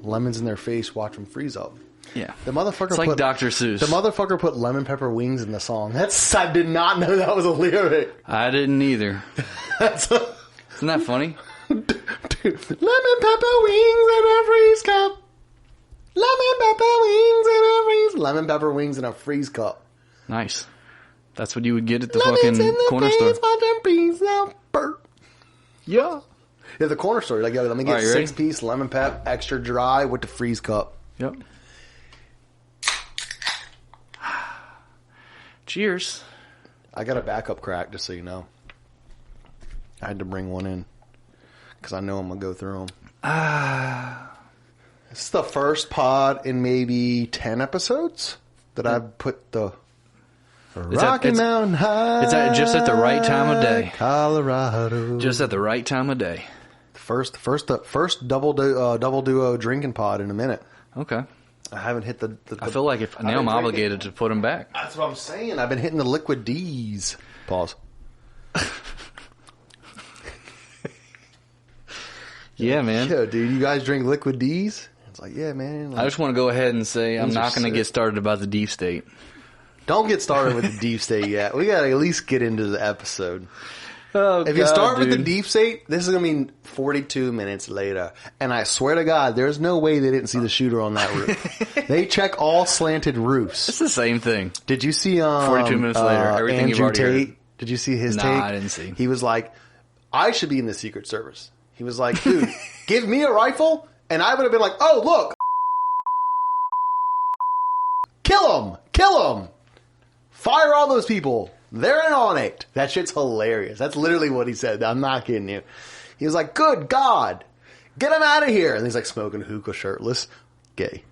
lemons in their face, watch them freeze up. Yeah. The motherfucker it's like Dr. Seuss. The motherfucker put lemon pepper wings in the song. I did not know that was a lyric. I didn't either. Isn't that funny? Dude, lemon pepper wings in a freeze cup. Lemon pepper wings in a freeze. Lemon pepper wings in a freeze cup. Nice. That's what you would get at the fucking corner store. Yeah. Yeah, the corner store. Like, yo, let me get 6-piece lemon pep, extra dry with the freeze cup. Yep. Cheers. I got a backup crack, just so you know. I had to bring one in because I know I'm gonna go through them. It's the first pod in maybe 10 episodes that I've put the Rocky Mountain High. It's just at the right time of day. Colorado. Just at the right time of day. First double duo drinking pod in a minute. Okay. I haven't hit the I feel like now I'm obligated to put them back. That's what I'm saying. I've been hitting the liquid D's. Pause. Yeah, man. Yo, dude, you guys drink liquid D's? It's like, yeah, man. Like, I just want to go ahead and say I'm not going to get started about the deep state. Don't get started with the deep state yet. We got to at least get into the episode. Oh, if you start with the deep state, this is going to be 42 minutes later. And I swear to God, there's no way they didn't see the shooter on that roof. They check all slanted roofs. It's the same thing. Did you see 42 minutes later, everything you've Andrew already Tate? heard. Did you see his take? Nah, I didn't see. He was like, I should be in the Secret Service. He was like, dude, give me a rifle, and I would have been like, oh, look. Kill him. Fire all those people. They're in on it. That shit's hilarious. That's literally what he said. I'm not kidding you. He was like, good God. Get him out of here. And he's like smoking hookah shirtless. Gay.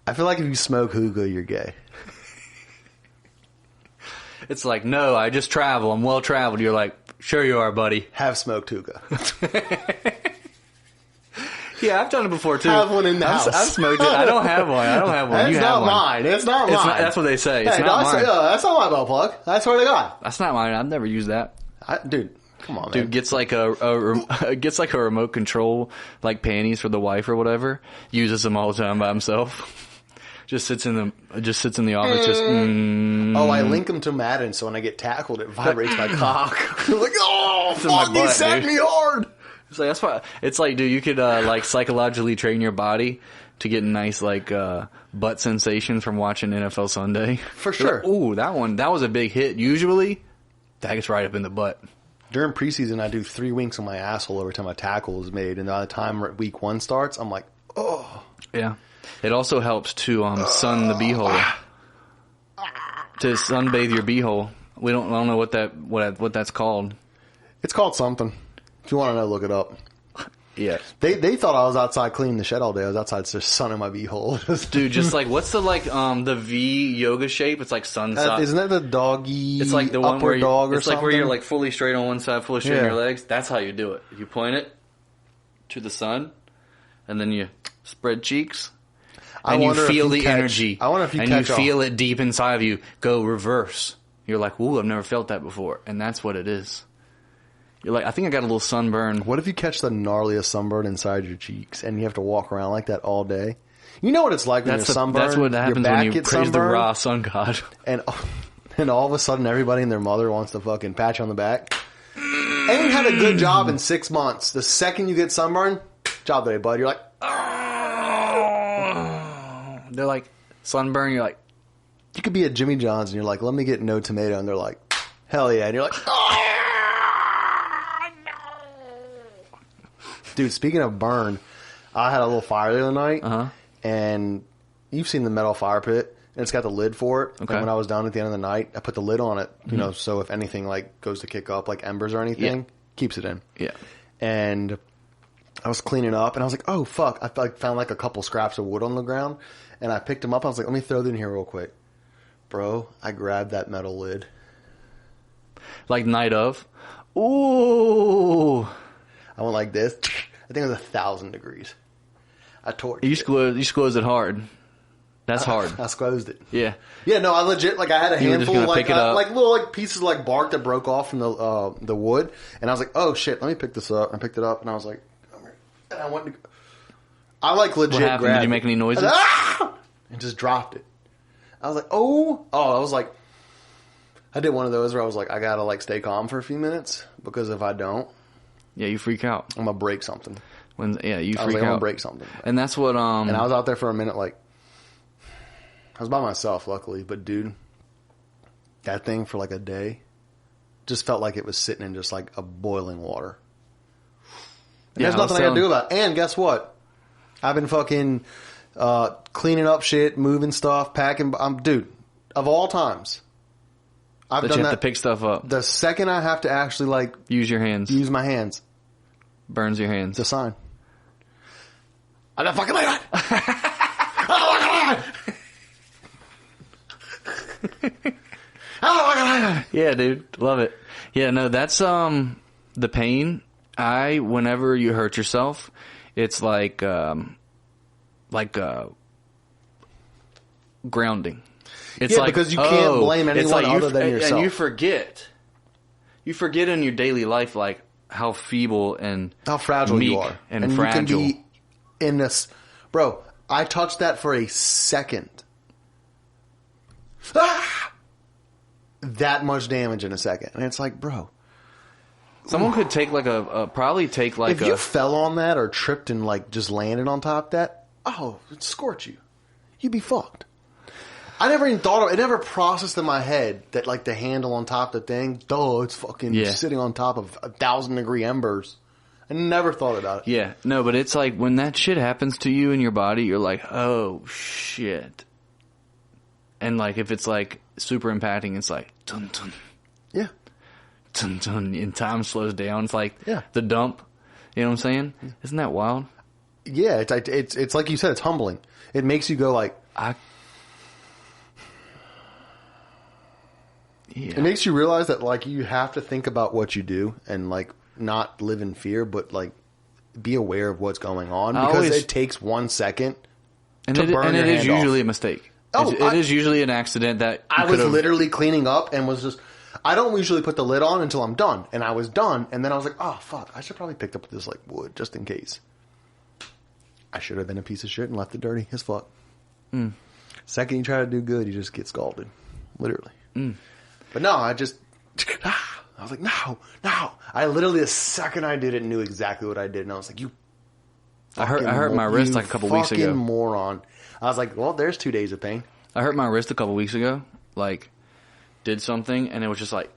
I feel like if you smoke hookah, you're gay. It's like, no, I just travel. I'm well traveled. You're like, sure you are, buddy. Have smoked hookah. Yeah, I've done it before too. Have one in the house. I've smoked it. I don't have one. That's not mine. It's not mine. That's what they say. It's hey, not mine. That's not my butt plug. I swear to God. That's not mine. I've never used that. Dude, come on, man. Dude gets like a gets like a remote control, like panties for the wife or whatever. Uses them all the time by himself. Just sits in the office. Oh, I link them to Madden, so when I get tackled, it vibrates my cock. Like, oh, fuck, he set me hard. It's like, that's why. It's like, dude, you could like psychologically train your body to get nice like butt sensation from watching NFL Sunday. For sure. Like, ooh, that was a big hit. Usually, that gets right up in the butt. During preseason, I do 3 winks on my asshole every time a tackle is made, and by the time week 1 starts, I'm like, oh. Yeah. It also helps to sun the beehole. To sunbathe your beehole. I don't know what that's called. It's called something. If you want to know, look it up. Yeah. They thought I was outside cleaning the shed all day. I was outside just sunning my beehole. Dude, just like, what's the V yoga shape? It's like sun side. Isn't that the doggy it's like the one upward where dog or it's something? like where you're like fully straight on one side, fully straight on your legs. That's how you do it. You point it to the sun, and then you spread cheeks. And you feel the energy. I wonder if you and catch you feel it deep inside of you. Go reverse. You're like, ooh, I've never felt that before. And that's what it is. You're like, I think I got a little sunburn. What if you catch the gnarliest sunburn inside your cheeks and you have to walk around like that all day? You know what it's like when you're sunburned? That's what happens when you praise the raw sun god. And all of a sudden everybody and their mother wants to fucking pat you on the back. Ain't had a good job in 6 months. The second you get sunburned, job day, bud. You're like, they're like, sunburn, you're like, you could be at Jimmy John's and you're like, let me get no tomato. And they're like, hell yeah. And you're like, dude, speaking of burn, I had a little fire the other night, and you've seen the metal fire pit, and it's got the lid for it. Okay. And when I was down at the end of the night, I put the lid on it, you know, so if anything like goes to kick up, like embers or anything, keeps it in. Yeah. And I was cleaning up, and I was like, oh, fuck. I found like a couple scraps of wood on the ground, and I picked them up. I was like, let me throw them in here real quick. Bro, I grabbed that metal lid. Like night of? Ooh. I went like this. I think it was 1,000 degrees. I torched You squoze it hard. That's hard. I squozed it. Yeah. Yeah, no, I legit, like, I had a handful of, like, pick it up. like little, like, pieces of, like, bark that broke off from the wood. And I was like, oh, shit, let me pick this up. I picked it up, and I was like, and I went to, I like legit What happened? grabbed Did you make any noises? and just dropped it. I was like, I was like, I did one of those where I was like, I gotta like stay calm for a few minutes because if I don't, yeah, you freak out. I'm gonna break something. You freak I'm out. gonna break something. And that's what And I was out there for a minute, like I was by myself, luckily, but dude, that thing for like a day just felt like it was sitting in just like a boiling water. And there's nothing I can do about it. And guess what? I've been fucking cleaning up shit, moving stuff, packing. Dude, of all times, I've done you have that. to pick stuff up. The second I have to actually like use your hands, use my hands, burns your hands. it's a sign. I don't fucking like that. I don't like that. Yeah, dude, love it. Yeah, no, that's the pain. Whenever you hurt yourself, it's like grounding. It's like, because you can't blame anyone other than yourself. And you forget in your daily life like how feeble and how fragile you are, and fragile. You can be in this, bro. I touched that for a second. That much damage in a second, and it's like, bro. Someone could take like if you fell on that or tripped and like just landed on top of that, it'd scorch you. You'd be fucked. I never even thought of it. It never processed in my head that like the handle on top of the thing, it's fucking sitting on top of 1,000-degree embers. I never thought about it. Yeah, no, but it's like when that shit happens to you in your body, you're like, oh shit. And like if it's like super impacting, it's like dun dun. Yeah. Dun dun, and time slows down. It's like the dump. You know what I'm saying? Isn't that wild? Yeah, it's like you said, it's humbling. It makes you go like It makes you realize that like you have to think about what you do and like not live in fear, but like be aware of what's going on because it takes 1 second and to burn your hand off. And it is usually a mistake. It is usually an accident that I was literally cleaning up and was just. I don't usually put the lid on until I'm done, and I was done, and then I was like, oh fuck, I should probably pick up this like wood just in case. I should have been a piece of shit and left it dirty as fuck. Second you try to do good, you just get scalded, literally. But no, I was like, no. I literally, the second I did it, knew exactly what I did, and I was like, you. I hurt my wrist like a couple weeks ago. Fucking moron. I was like, well, there's 2 days of pain. I hurt my wrist a couple weeks ago. Like, did something, and it was just like,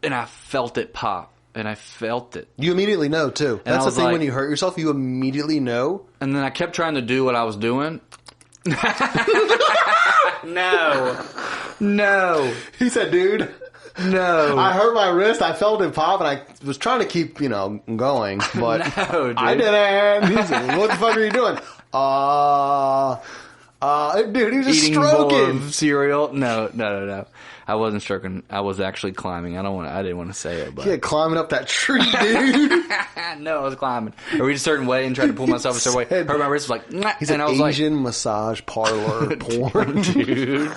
and I felt it pop, and I felt it. You immediately know too. That's the thing when you hurt yourself, you immediately know. And then I kept trying to do what I was doing. No. He said, dude. No. I hurt my wrist, I felt it pop, and I was trying to keep, going, but no, dude. I didn't. He said, what the fuck are you doing? Dude, he was just eating stroking. Bowl of cereal. No. I wasn't stroking. I was actually climbing. I didn't want to say it, but yeah, climbing up that tree, dude. No, I was climbing. I reached a certain way and tried to pull myself a certain way. Hurt my wrist was like, nah, he's and an I was Asian massage parlor porn, dude.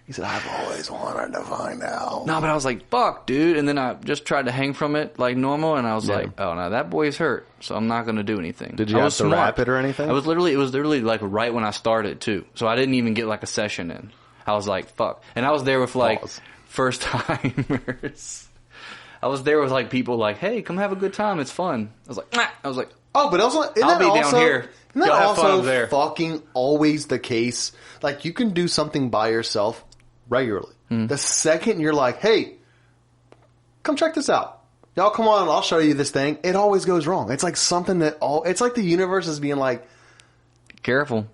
He said, I've always wanted to find out. No, but I was like, fuck, dude. And then I just tried to hang from it like normal, and I was like, oh, no, that boy's hurt, so I'm not going to do anything. Did you have to wrap it or anything? It was literally like right when I started, too. So I didn't even get like a session in. I was like, fuck. And I was there with like first timers. I was there with like people like, hey, come have a good time. It's fun. I was like, nah. I was like, oh, but also, I'll be down here. Isn't that Y'all have also fun up there. fucking always the case? Like, you can do something by yourself regularly. The second you're like, hey, come check this out. Y'all come on, I'll show you this thing. It always goes wrong. It's like something it's like the universe is being like, careful.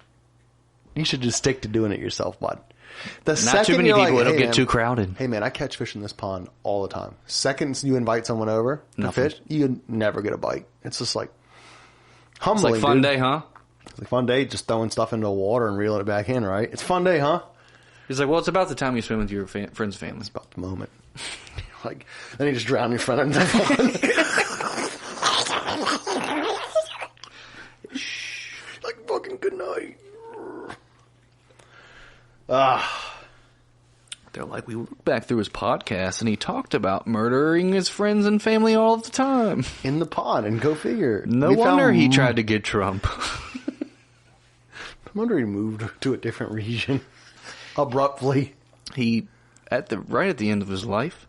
You should just stick to doing it yourself, bud. Not too many people, it'll get too crowded. Hey man, I catch fish in this pond all the time. Second you invite someone over to fish, you never get a bite. It's just like humbling. It's like fun day, huh? It's like fun day, just throwing stuff into the water and reeling it back in, right? It's fun day, huh? He's like, well, it's about the time you swim with your friends and family. It's about the moment. Like, then you just drown in front of the pond. Like, fucking good night. They're like, we looked back through his podcast and he talked about murdering his friends and family all the time. In the pond, and go figure. No wonder he tried to get Trump. No wonder he moved to a different region abruptly. He, right at the end of his life,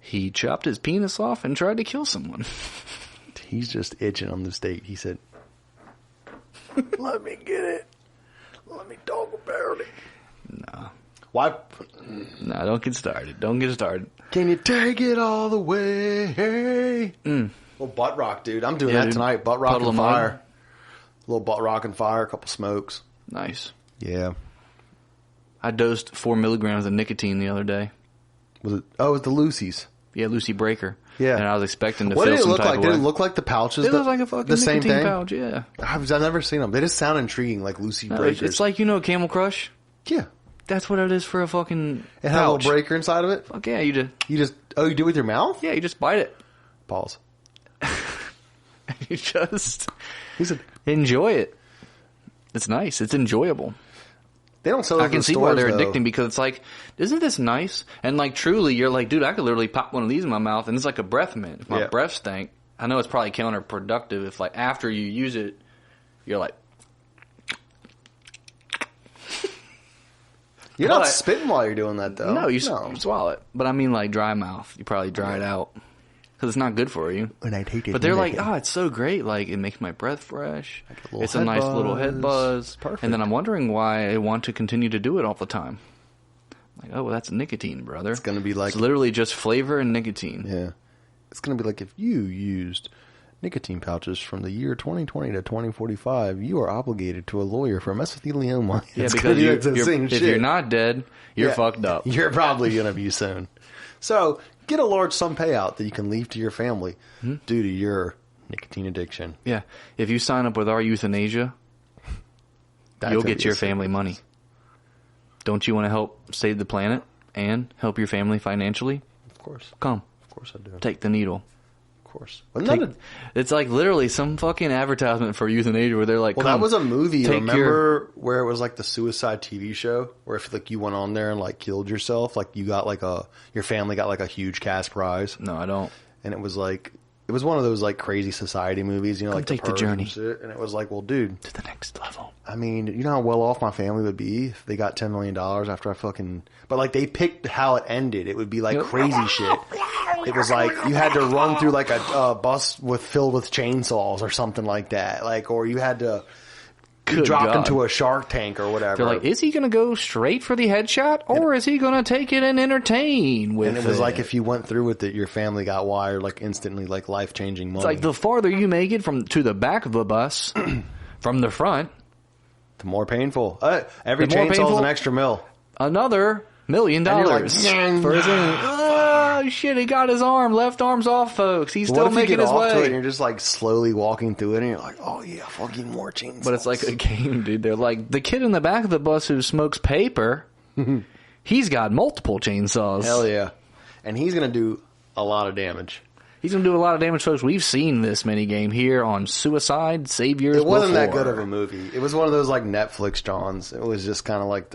he chopped his penis off and tried to kill someone. He's just itching on this date. He said, let me get it. Let me talk about it. Nah. Why? Nah, don't get started. Don't get started. Can you take it all the way? Well, butt rock, dude. I'm doing that dude. tonight. Butt rock Puddle and of mud. fire. A little butt rock and fire, a couple smokes. Nice. Yeah. I dosed 4 milligrams of nicotine the other day. Was it? Oh, it was the Lucy's. Yeah, Lucy Breaker. Yeah. And I was expecting to What feel did it some look type like? of Did way. it look like the pouches? It looked like a fucking the same nicotine thing? pouch, yeah. I've never seen them. They just sound intriguing, like Lucy No, Breakers. it's like, Camel Crush? Yeah. That's what it is for a fucking It had a pouch. little breaker inside of it? Fuck yeah, you You do it with your mouth? you just bite it. Pause. You just He said, enjoy it. It's nice. It's enjoyable. they don't sell it I in can the see why stores, they're though. addicting, because it's like, isn't this nice? And like, truly, you're like, dude, I could literally pop one of these in my mouth, and it's like a breath mint. If my Yeah. breath stank, I know it's probably counterproductive if, like, after you use it, you're like, You're not But- spitting while you're doing that, though. no, you swallow it. But I mean, like, dry mouth. You probably dry it out. Because it's not good for you. And I'd hate it. But they're like, it's so great. Like, it makes my breath fresh. little It's a head nice little head buzz. Perfect. And then I'm wondering why I want to continue to do it all the time. Like, oh, well, that's nicotine, brother. It's going to be like... It's literally just flavor and nicotine. Yeah. It's going to be like if you used nicotine pouches from the year 2020 to 2045, you are obligated to a lawyer for mesothelioma. Yeah, It's because gonna be the same if shit. you're not dead, you're Yeah. fucked up. You're probably going to be soon. So get a large sum payout that you can leave to your family due to your nicotine addiction. Yeah. If you sign up with our euthanasia, That's you'll gonna get be your a sick family business. money. Don't you want to help save the planet and help your family financially? Of course. Come, Of course I do. take the needle. Of course. Well, It's like literally some fucking advertisement for euthanasia where they're like, well, come, that was a movie. take Remember where it was like the suicide TV show where if like you went on there and like killed yourself, like you got like your family got like a huge cash prize. No, I don't. And it was one of those like crazy society movies, like take the Purge journey. and shit. And it was like, well, dude, To the next level. I mean, you know how well off my family would be if they got $10 million after I fucking... But, like, they picked how it ended. It would be, like, crazy shit. It was like, you had to run through, like, a bus filled with chainsaws or something like that. Like, or you had to be Good dropped God. into a Shark Tank or whatever. They're like, is he going to go straight for the headshot, or is he going to take it and entertain with and it was like if you went through with it, your family got wired, like, instantly, like, life-changing money. It's like the farther you make it to the back of the bus from the front, the more painful. Every The more chainsaw's painful- an extra mil. another $1 million you're like, for his oh shit, he got his left arm's off, folks. He's What still if you making get his off to it way. and you're just like slowly walking through it and you're like, oh yeah, fucking more chainsaws. But it's like a game, dude. They're like, the kid in the back of the bus who smokes paper, he's got multiple chainsaws. hell yeah. And he's going to do a lot of damage. He's going to do a lot of damage, folks. We've seen this mini game here on Suicide Saviors. It wasn't that before. good of a movie. It was one of those like Netflix Johns. It was just kind of like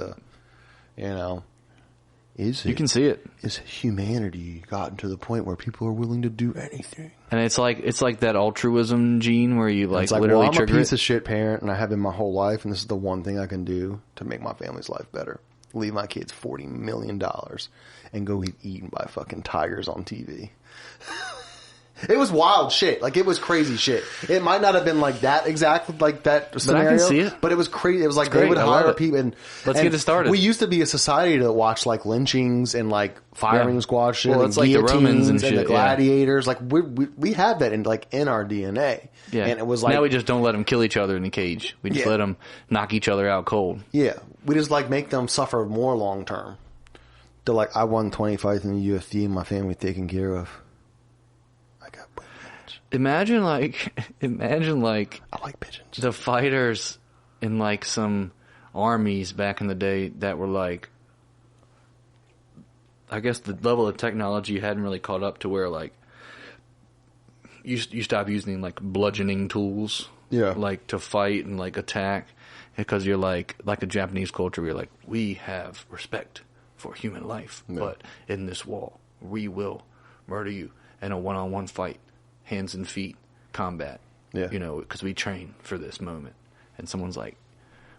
You can see it. is humanity gotten to the point where people are willing to do anything? And it's like that altruism gene where you It's like, literally well, I'm a trigger piece it. of shit parent and I have been my whole life and this is the one thing I can do to make my family's life better. Leave my kids $40 million and go get eaten by fucking tigers on TV. It was wild shit. Like, it was crazy shit. It might not have been like that exact, like that scenario. I can see it. But it was crazy. It was like they great. would I love hire it. people. Let's get it started. We used to be a society that watched like lynchings and like firing Yeah. squad shit. Well, and it's like the Romans and the shit, yeah. gladiators. Like, we have that in our DNA. Yeah. And it was like, now we just don't let them kill each other in the cage. We just Yeah. let them knock each other out cold. yeah, we just like make them suffer more long term. They're like, I won 20 fights in the UFC and my family taken care of. I got pigeons. Imagine like I like pigeons. the fighters in like some armies back in the day that were like, I guess the level of technology hadn't really caught up to where like you stop using like bludgeoning tools, Yeah. like to fight and like attack, because you're like a Japanese culture where you're like, we have respect for human life. Yeah. But in this wall, we will murder you in a one-on-one fight, hands and feet, combat. Yeah. You know, because we train for this moment. And someone's like,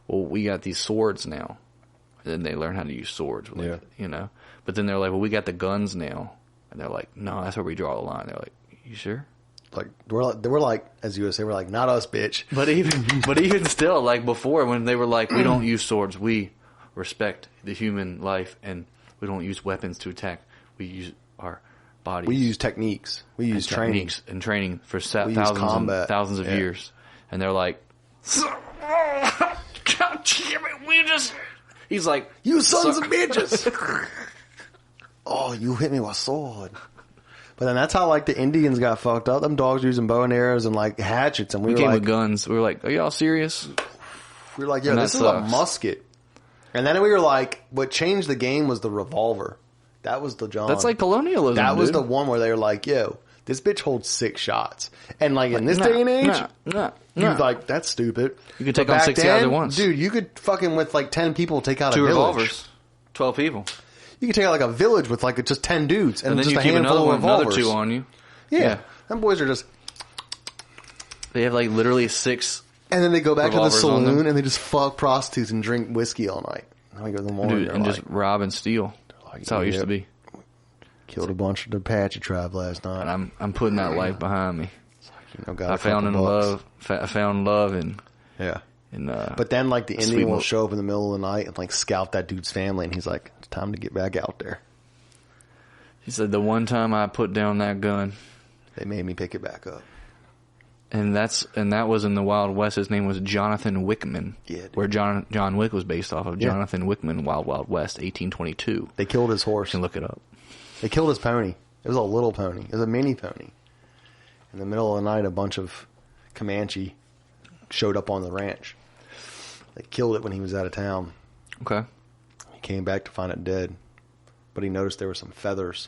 well, we got these swords now. And then they learn how to use swords. Like, Yeah. You know? But then they're like, well, we got the guns now. And they're like, no, that's where we draw the line. They're like, you sure? Like we're like, as you would say, we're like, not us, bitch. But even still, like before, when they were like, we don't use swords, we respect the human life, and we don't use weapons to attack. We use our bodies. We use techniques. We use training. And training for We use combat. thousands of Yeah. years. And they're like, God damn it, he's like, You sons of bitches! Oh, you hit me with a sword. But then that's how, like, the Indians got fucked up. Them dogs using bow and arrows and, like, hatchets. And we were came like, with guns. We were like, are y'all serious? we were like, yo, And this that is a sucks. musket. And then we were like, what changed the game was the revolver. That was the John. That's like colonialism. That was dude. the one where they were like, yo, this bitch holds 6 shots. And, like, in this day and age, you're like, that's stupid. You could take But on back 6 guys at then, once. Dude, you could fucking, with, like, 10 people, take out 2 a village. revolvers. 12 people. You could take out, like, a village with, like, just 10 dudes. And And then just you a keep handful another of one, another revolvers. 2 on you. Yeah. Them boys are just... They have like literally 6. And then they go back to the Revolvers on them. saloon and they just fuck prostitutes and drink whiskey all night. And we go in the morning Dude, and just rob and steal. That's how it used to be. Killed a bunch of the Apache tribe last night. And I'm putting that life behind me. You know, got I a couple found bucks. I found love in Yeah. But then, like, the Sweet Indian will mo- show up in the middle of the night and, like, scout that dude's family. And he's like, it's time to get back out there. he said the one time I put down that gun, They made me pick it back up. and that was in the Wild West. His name was Jonathan Wickman. Yeah, dude. Where John Wick was based off of. Yeah. Jonathan Wickman, Wild Wild West, 1822. They killed his You horse. can look it up. They killed his pony. It was a little pony. It was a mini pony. In the middle of the night, a bunch of Comanche showed up on the ranch. They killed it when he was out of town. Okay. He came back to find it dead. But he noticed there were some feathers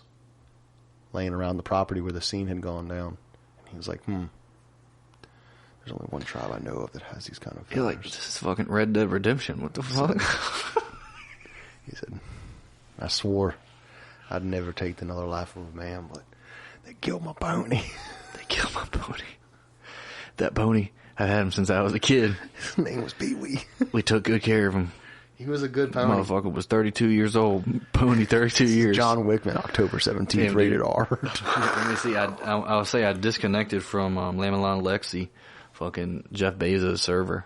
laying around the property where the scene had gone down. And he was like, there's only one tribe I know of that has these kind of feathers. You're like, this is fucking Red Dead Redemption. What the fuck? He said, I swore I'd never take another life of a man, but they killed my pony. They killed my pony. That pony, I've had him since I was a kid. His name was Pee-wee. We took good care of him. He was a good pony. Motherfucker was 32 years old. Pony 32 years. John Wickman, October 17th, Damn, rated dude. R. Let me see. I'll say I disconnected from Lamelon Lexi, fucking Jeff Bezos server.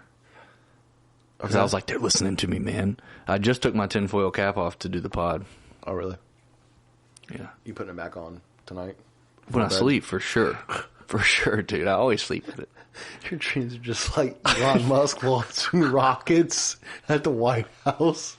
Because I was like, they're listening to me, man. I just took my tinfoil cap off to do the pod. Oh, really? Yeah. You putting it back on tonight? When I bed? sleep, for sure. For sure, dude. I always sleep with it. Your dreams are just like Elon Musk launching rockets at the White House.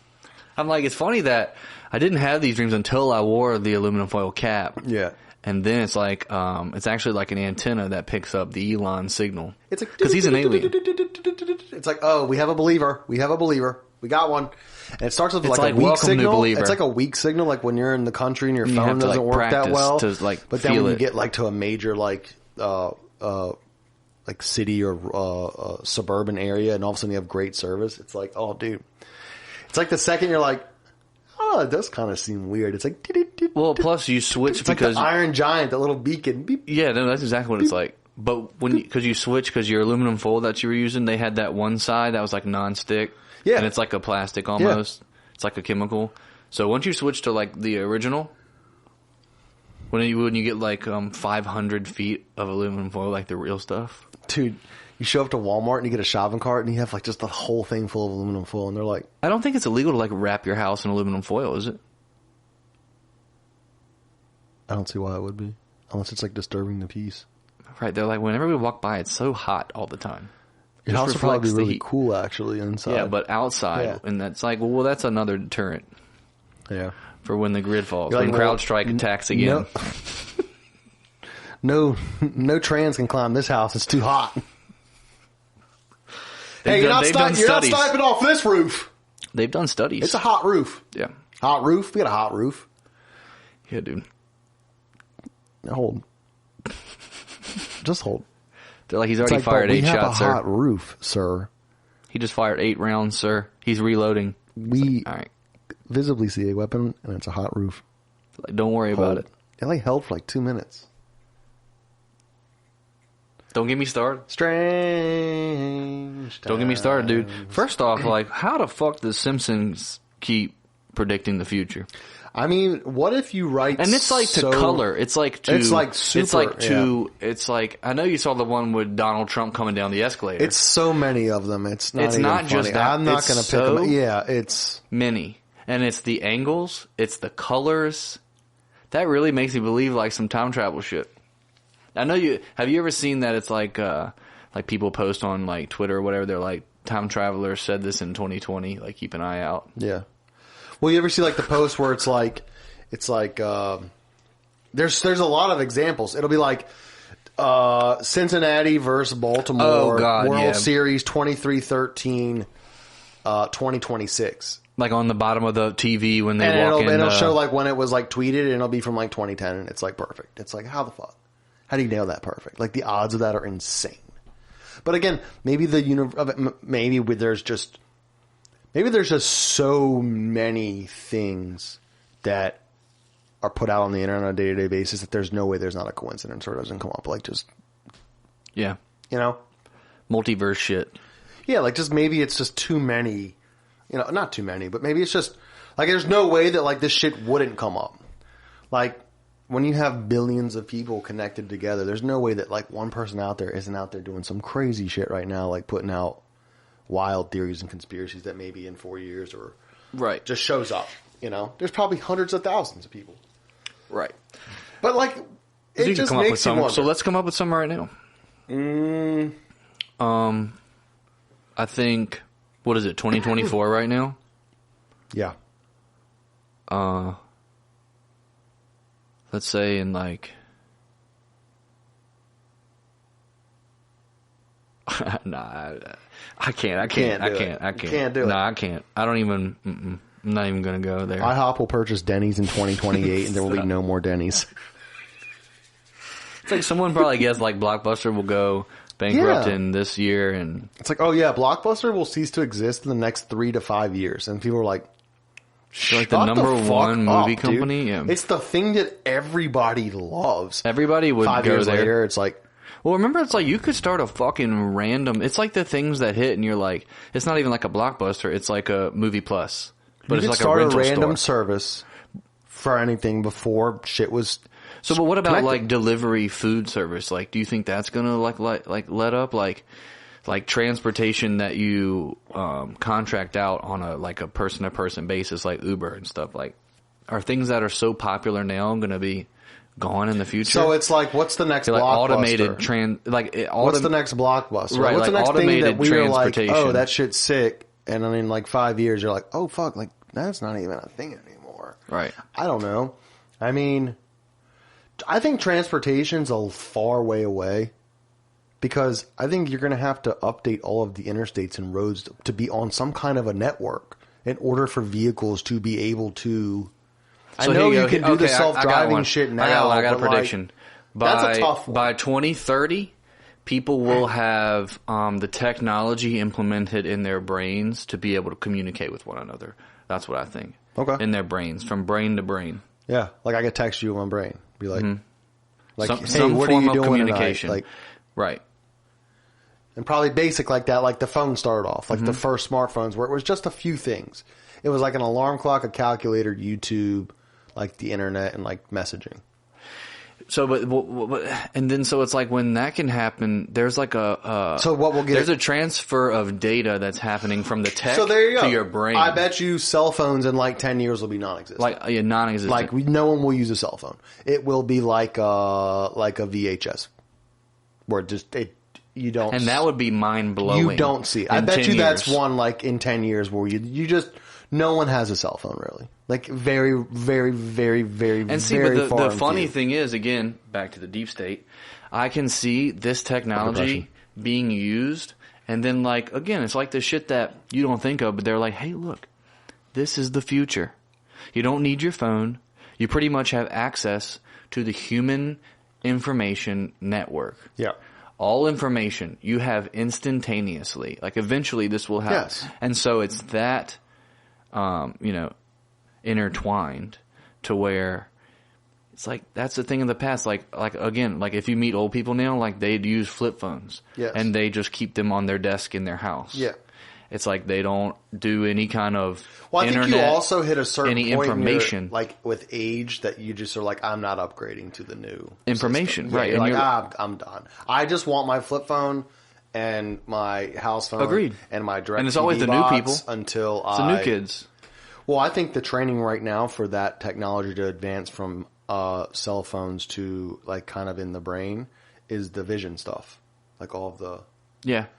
I'm like, it's funny that I didn't have these dreams until I wore the aluminum foil cap. Yeah. And then it's like, it's actually like an antenna that picks up the Elon signal. It's like, because he's an alien. It's like, oh, we have a believer. We have a believer. We got one. And it starts with It's like like, a weak welcome, new signal. believer. It's like a weak signal, like when you're in the country and your You phone have to, doesn't like, work that practice well. to, like, but then feel when you it. get like to a major like city or suburban area, and all of a sudden you have great service, it's like, oh, dude. It's like the second you're like, oh, it does kind of seem weird. It's like, Well, plus you switch it's like because the Iron Giant, the little beacon. Beep. yeah, no, that's exactly what it's like. But when because you switch because your aluminum foil that you were using, they had that one side that was like non-stick. Yeah. And it's like a plastic almost. It's like a chemical. So once you switch to like the original, when you get like 500 feet of aluminum foil, like the real stuff. Dude, you show up to Walmart and you get a shopping cart and you have like just the whole thing full of aluminum foil, and they're like, I don't think it's illegal to like wrap your house in aluminum foil, is it? I don't see why it would be. Unless it's like disturbing the peace. Right. They're like, whenever we walk by, it's so hot all the time. Your Just house would probably reflects be the really heat. cool actually inside. Yeah, but outside, Yeah. and that's like, well, that's another deterrent Yeah. for when the grid falls, You're when like, well, CrowdStrike attacks again. No trans can climb this house. It's too hot. Hey, They've you're done not studies. sniping off this roof. They've done studies. It's a hot roof. Yeah. Hot roof? We got a hot roof. Yeah, dude. Now hold. Just hold. They're like, he's It's already like, fired but we 8 have shots, a sir. hot roof, sir. He just fired 8 rounds, sir. He's reloading. We All right. visibly see a weapon, and it's a hot roof. Like, don't worry about it. It like held for like 2 minutes. Don't get me started. Strange. Don't get me started, dude. First off, like, how the fuck does Simpsons keep predicting the future? I mean, what if you write and it's like to color. It's like to. It's like super. It's like to. Yeah. It's like I know you saw the one with Donald Trump coming down the escalator. It's so many of them. It's not. It's even not funny. just that. I'm not going to pick them. Yeah, it's many, and it's the angles. It's the colors. That really makes me believe like some time travel shit. I know you. Have you ever seen that? It's like people post on like Twitter or whatever. They're like time travelers said this in 2020. Like keep an eye out. Yeah. Well, you ever see like the post where it's like there's a lot of examples. It'll be like Cincinnati versus Baltimore World Series 23-13 2026. Like on the bottom of the TV when they walk in. And it'll show like when it was like tweeted, and it'll be from like 2010, and it's like perfect. It's like, how the fuck? How do you nail that perfect? Like the odds of that are insane. But again, maybe there's just so many things that are put out on the internet on a day-to-day basis that there's no way there's not a coincidence or it doesn't come up. Like just, yeah, you know, multiverse shit. Yeah, like just maybe it's just too many. You know, not too many, but maybe it's just like there's no way that like this shit wouldn't come up. Like when you have billions of people connected together, there's no way that like one person out there isn't out there doing some crazy shit right now, like putting out wild theories and conspiracies that maybe in 4 years or just shows up. You know, there's probably hundreds of thousands of people. Right. But like, it just makes you wonder. So let's come up with some right now. I think, what is it, 2024 right now? Yeah. Let's say in like, nah, I can't. I can't do it. No, I can't. I don't even. I'm not even going to go there. IHOP will purchase Denny's in 2028, and there will be no more Denny's. It's like someone probably guessed like Blockbuster will go bankrupt in this year, and it's like, oh yeah, Blockbuster will cease to exist in the next 3 to 5 years, and people are like, like the number one movie company. Dude. Yeah. It's the thing that everybody loves. Everybody would 5 go years there. later, it's like. Well, remember, it's like you could start a fucking random. It's like the things that hit, and you're like, it's not even like a Blockbuster. It's like a Movie Plus, but it's like a rental start a random store. Service for anything before shit was. So, but what about like delivery food service? Like, do you think that's gonna like let up like transportation that you contract out on a person to person basis, like Uber and stuff? Like, are things that are so popular now gonna be gone in the future? So it's like, what's the next like Blockbuster? What's the next Blockbuster? Right, what's like the next thing that we are like, oh, that shit's sick, and then in like 5 years you're like, oh fuck, like that's not even a thing anymore. Right. I don't know. I mean, I think transportation's a far way away, because I think you're going to have to update all of the interstates and roads to be on some kind of a network in order for vehicles to be able to. So I know you can do the self-driving shit now. I got a prediction. That's a tough one. By 2030, people will have the technology implemented in their brains to be able to communicate with one another. That's what I think. Okay. In their brains, from brain to brain. Yeah, like I could text you on my brain. Be like, some what form are you of doing communication. tonight? Like, right. And probably basic like that, like the phone started off, like the first smartphones where it was just a few things. It was like an alarm clock, a calculator, YouTube, like the internet, and like messaging. So, and then so it's like when that can happen, there's like so what we'll get? There's a transfer of data that's happening from the tech to your brain. I bet you cell phones in like 10 years will be non-existent. Non-existent. Like no one will use a cell phone. It will be like a VHS, where you don't. And that would be mind blowing. You don't see it. I bet you that's one like in 10 years where you just. No one has a cell phone, really. Like, very, very, very, very, and see, very but the funny thing is, again, back to the deep state, I can see this technology being used, and then, like, again, it's like the shit that you don't think of, but they're like, hey, look, this is the future. You don't need your phone. You pretty much have access to the human information network. Yeah. All information you have instantaneously. Like, eventually this will happen. Yes. And so it's that... intertwined to where it's like that's the thing in the past. Like again, like if you meet old people now, like they'd use flip phones, and they just keep them on their desk in their house. Yeah. It's like they don't do any kind of I internet, think you also hit a certain any point information. like with age that you just are like, I'm not upgrading to the new information. system. Right. Yeah, And like, I'm done. I just want my flip phone and my house phone. Agreed. And my direct And it's always TV the new box people. until It's the new kids. Well, I think the training right now for that technology to advance from cell phones to like kind of in the brain is the vision stuff. Like all of the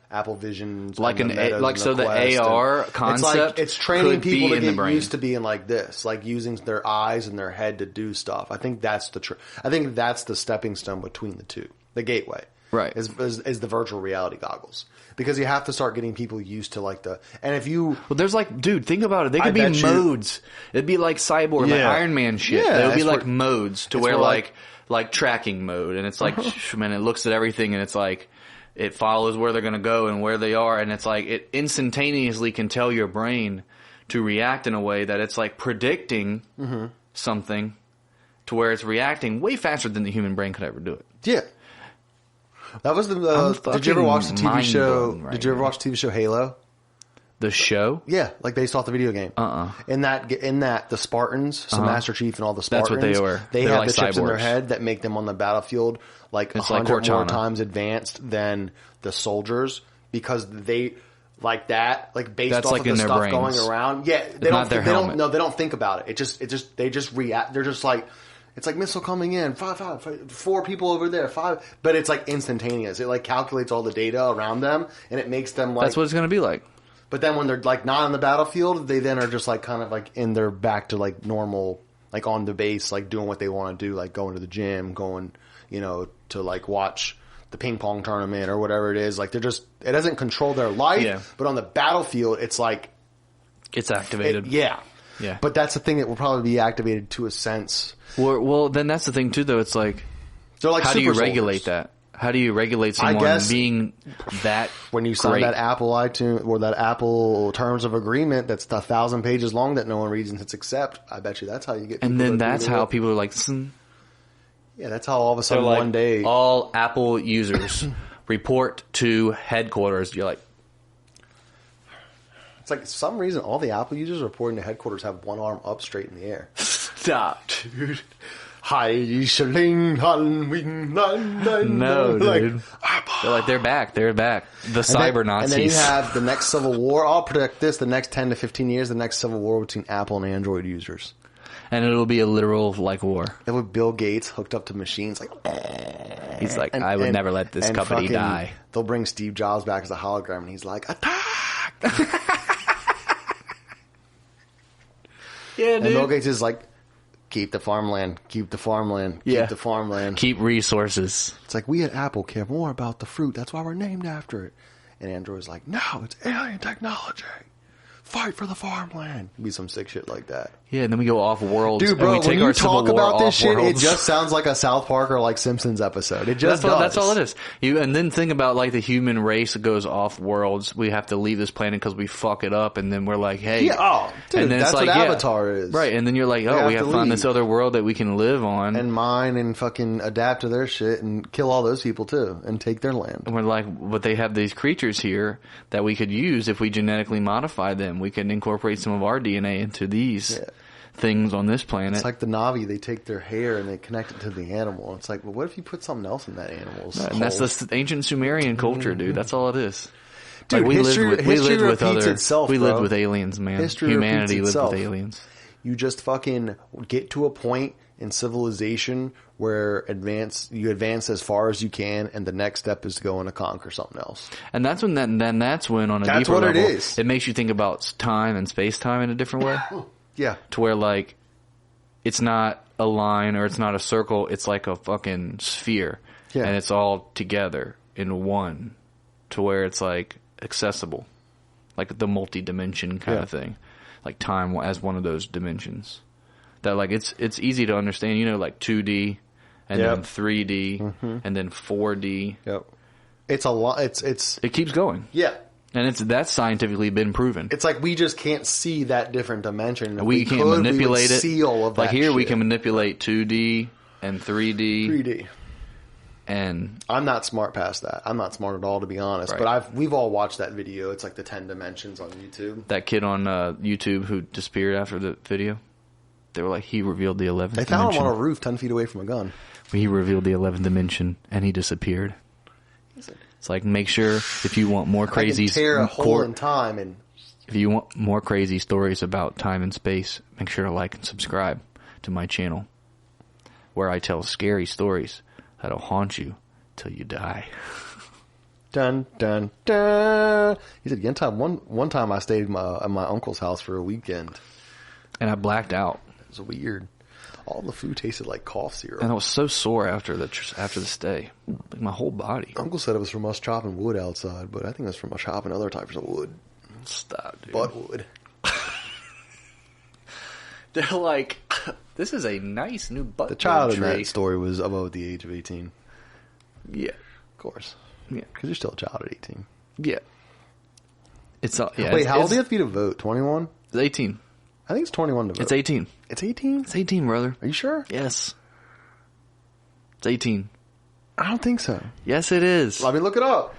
Apple Visions, like and the Metas so and the Quest, AR and concept. It's training people to in the get brain. used to being like this, like using their eyes and their head to do stuff. I think that's I think that's the stepping stone between the two, the gateway. Right. Is the virtual reality goggles, because you have to start getting people used to like and if you there's like, dude, think about it. They could be bet you- modes. It'd be like Cyborg, like Yeah. Iron Man shit. Yeah, It would be it's like where- modes to where where, like tracking mode, and it's like, man, it looks at everything, and it's like it follows where they're gonna go and where they are, and it's like it instantaneously can tell your brain to react in a way that it's like predicting something to where it's reacting way faster than the human brain could ever do it. Yeah. That was the. Did you ever watch the TV show? Did you ever watch the TV show Halo? The show? Yeah, like based off the video game. In that, the Spartans, so Master Chief and all the Spartans, That's what they were. They They're have like the chips in their cyborgs. head that make them on the battlefield like It's like 100 more Cortana. times advanced than the soldiers, because they like that, like based That's off like of the in their stuff brains. going around. Yeah, not their helmet. they don't think about it. They just react. They're just like, it's like missile coming in, 4 people over there, 5, but it's like instantaneous. It like calculates all the data around them, and it makes them like. That's what it's gonna be like. But then when they're like not on the battlefield, they then are just like kind of like in their back to like normal, like on the base, like doing what they want to do, like going to the gym, going, to like watch the ping pong tournament or whatever it is. Like it doesn't control their life. Yeah. But on the battlefield, it's like, It's activated. yeah. Yeah. But that's the thing that will probably be activated to a sense. Well, then that's the thing too, though. It's like, They're like how do you super regulate soldiers. that? How do you regulate someone guess being that When you sign great? that Apple iTunes or that Apple terms of agreement that's 1,000 pages long that no one reads and hits accept, I bet you that's how you get people And then to that's do how it. people are like, Yeah, that's how all of a they're sudden like, one day. all Apple users report to headquarters. You're like, It's like for some reason all the Apple users reporting to headquarters have one arm up straight in the air. stop, dude. Hi, Shaling, No, like, dude. They're like, they're back. They're back. The cyber Nazis. And then you have the next civil war. I'll predict this: the next 10 to 15 years, the next civil war between Apple and Android users. And it'll be a literal like war. And with Bill Gates hooked up to machines, like He's like, I would never let this company die. They'll bring Steve Jobs back as a hologram, and he's like, attack! Yeah, And Bill Gates is like, keep the farmland, keep the farmland, Yeah. keep the farmland. Keep resources. It's like, we at Apple care more about the fruit. That's why we're named after it. And Android's like, no, it's alien technology. Fight for the farmland. Be some sick shit like that. Yeah, and then we go off worlds. Dude, bro, and we take when you our Civil talk War about this shit, it off-worlds. just sounds like a South Park or like Simpsons episode. It just does. That's all it is. And then think about like the human race that goes off worlds. We have to leave this planet because we fuck it up, and then we're like, hey, Yeah, oh, dude, and then that's it's like, what yeah. Avatar is. Right? And then you're like, We oh, we have have to to find leave. this other world that we can live on. And mine and fucking adapt to their shit and kill all those people too and take their land. And we're like, but they have these creatures here that we could use if we genetically modify them. We can incorporate some of our DNA into these things on this planet. It's like the Na'vi, they take their hair and they connect it to the animal. It's like, well, what if you put something else in that animal's and that's the ancient Sumerian culture, dude. That's all it is. Dude, Like, history repeats itself, we lived bro. with aliens, man. History Humanity repeats lived itself. with aliens. You just fucking get to a point in civilization where you advance as far as you can, and the next step is to go and to conquer something else. And that's when that's when on a That's deeper what it level, is. it makes you think about time and space time in a different way. Yeah. To where like it's not a line or it's not a circle, it's like a fucking sphere. Yeah. And it's all together in one, to where it's like accessible. Like the multi-dimension kind of thing. Like time as one of those dimensions. That like it's easy to understand, like 2D and then 3D and then 4D. Yep. It's a lot. It It keeps going. Yeah. And that's scientifically been proven. It's like we just can't see that different dimension. If we can't manipulate it. See all of that like here, shit. we can manipulate 2D and 3D. 3D. And I'm not smart past that. I'm not smart at all, to be honest. Right. But we've all watched that video. It's like the 10 dimensions on YouTube. That kid on YouTube who disappeared after the video, they were like, he revealed the 11th They found him on a roof 10 feet away from a gun. He revealed the 11th dimension, and he disappeared. It's like, make sure if you want more crazy... I can tear a hole in time and... If you want more crazy stories about time and space, make sure to like and subscribe to my channel, where I tell scary stories that'll haunt you till you die. Dun, dun, dun. He said, one time I stayed at my uncle's house for a weekend. And I blacked out. It was weird. All the food tasted like cough syrup. And I was so sore after the stay. Like my whole body. Uncle said it was from us chopping wood outside, but I think it was from us chopping other types of wood. Stop, dude. Butt wood. They're like, this is a nice new butt. The child tree. in that story was above the age of 18. Yeah. Of course. Yeah. Because you're still a child at 18. Yeah. It's yeah. Wait, how old do you have to be to vote? 21? It's 18. I think it's 21 to vote. It's 18. It's 18? It's 18, brother. Are you sure? Yes. It's 18. I don't think so. Yes, it is. Let me look it up.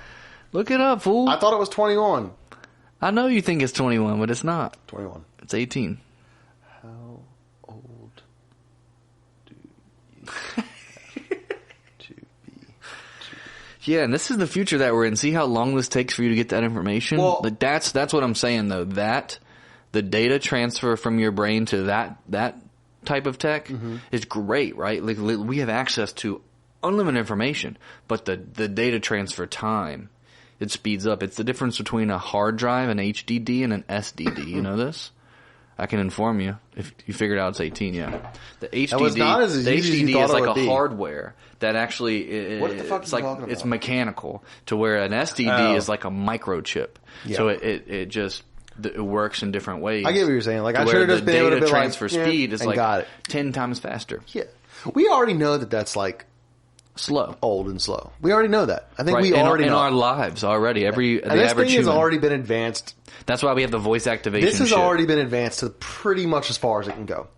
Look it up, fool. I thought it was 21. I know you think it's 21, but it's not. 21. It's 18. How old do you have to be? Yeah, and this is the future that we're in. See how long this takes for you to get that information? Well, like that's what I'm saying, though. That the data transfer from your brain to that type of tech is great, right? Like we have access to unlimited information, but the data transfer time, it speeds up. It's the difference between a hard drive, an HDD, and an SDD. You know this? I can inform you if you figured out it's 18. Yeah, the HDD is like a hardware that actually what the fuck it's are you like talking about? it's mechanical to where an SDD is like a microchip. Yeah. So it just it works in different ways. I get what you're saying. Like I where should have just the been able to data be transfer like, speed is and like got it. 10 times faster. Yeah, we already know that that's like Slow. old and slow. We already know that. I think Right. we already in know our lives already. and The this average thing has human. already been advanced. That's why we have the voice activation. This has shit. already been advanced to pretty much as far as it can go.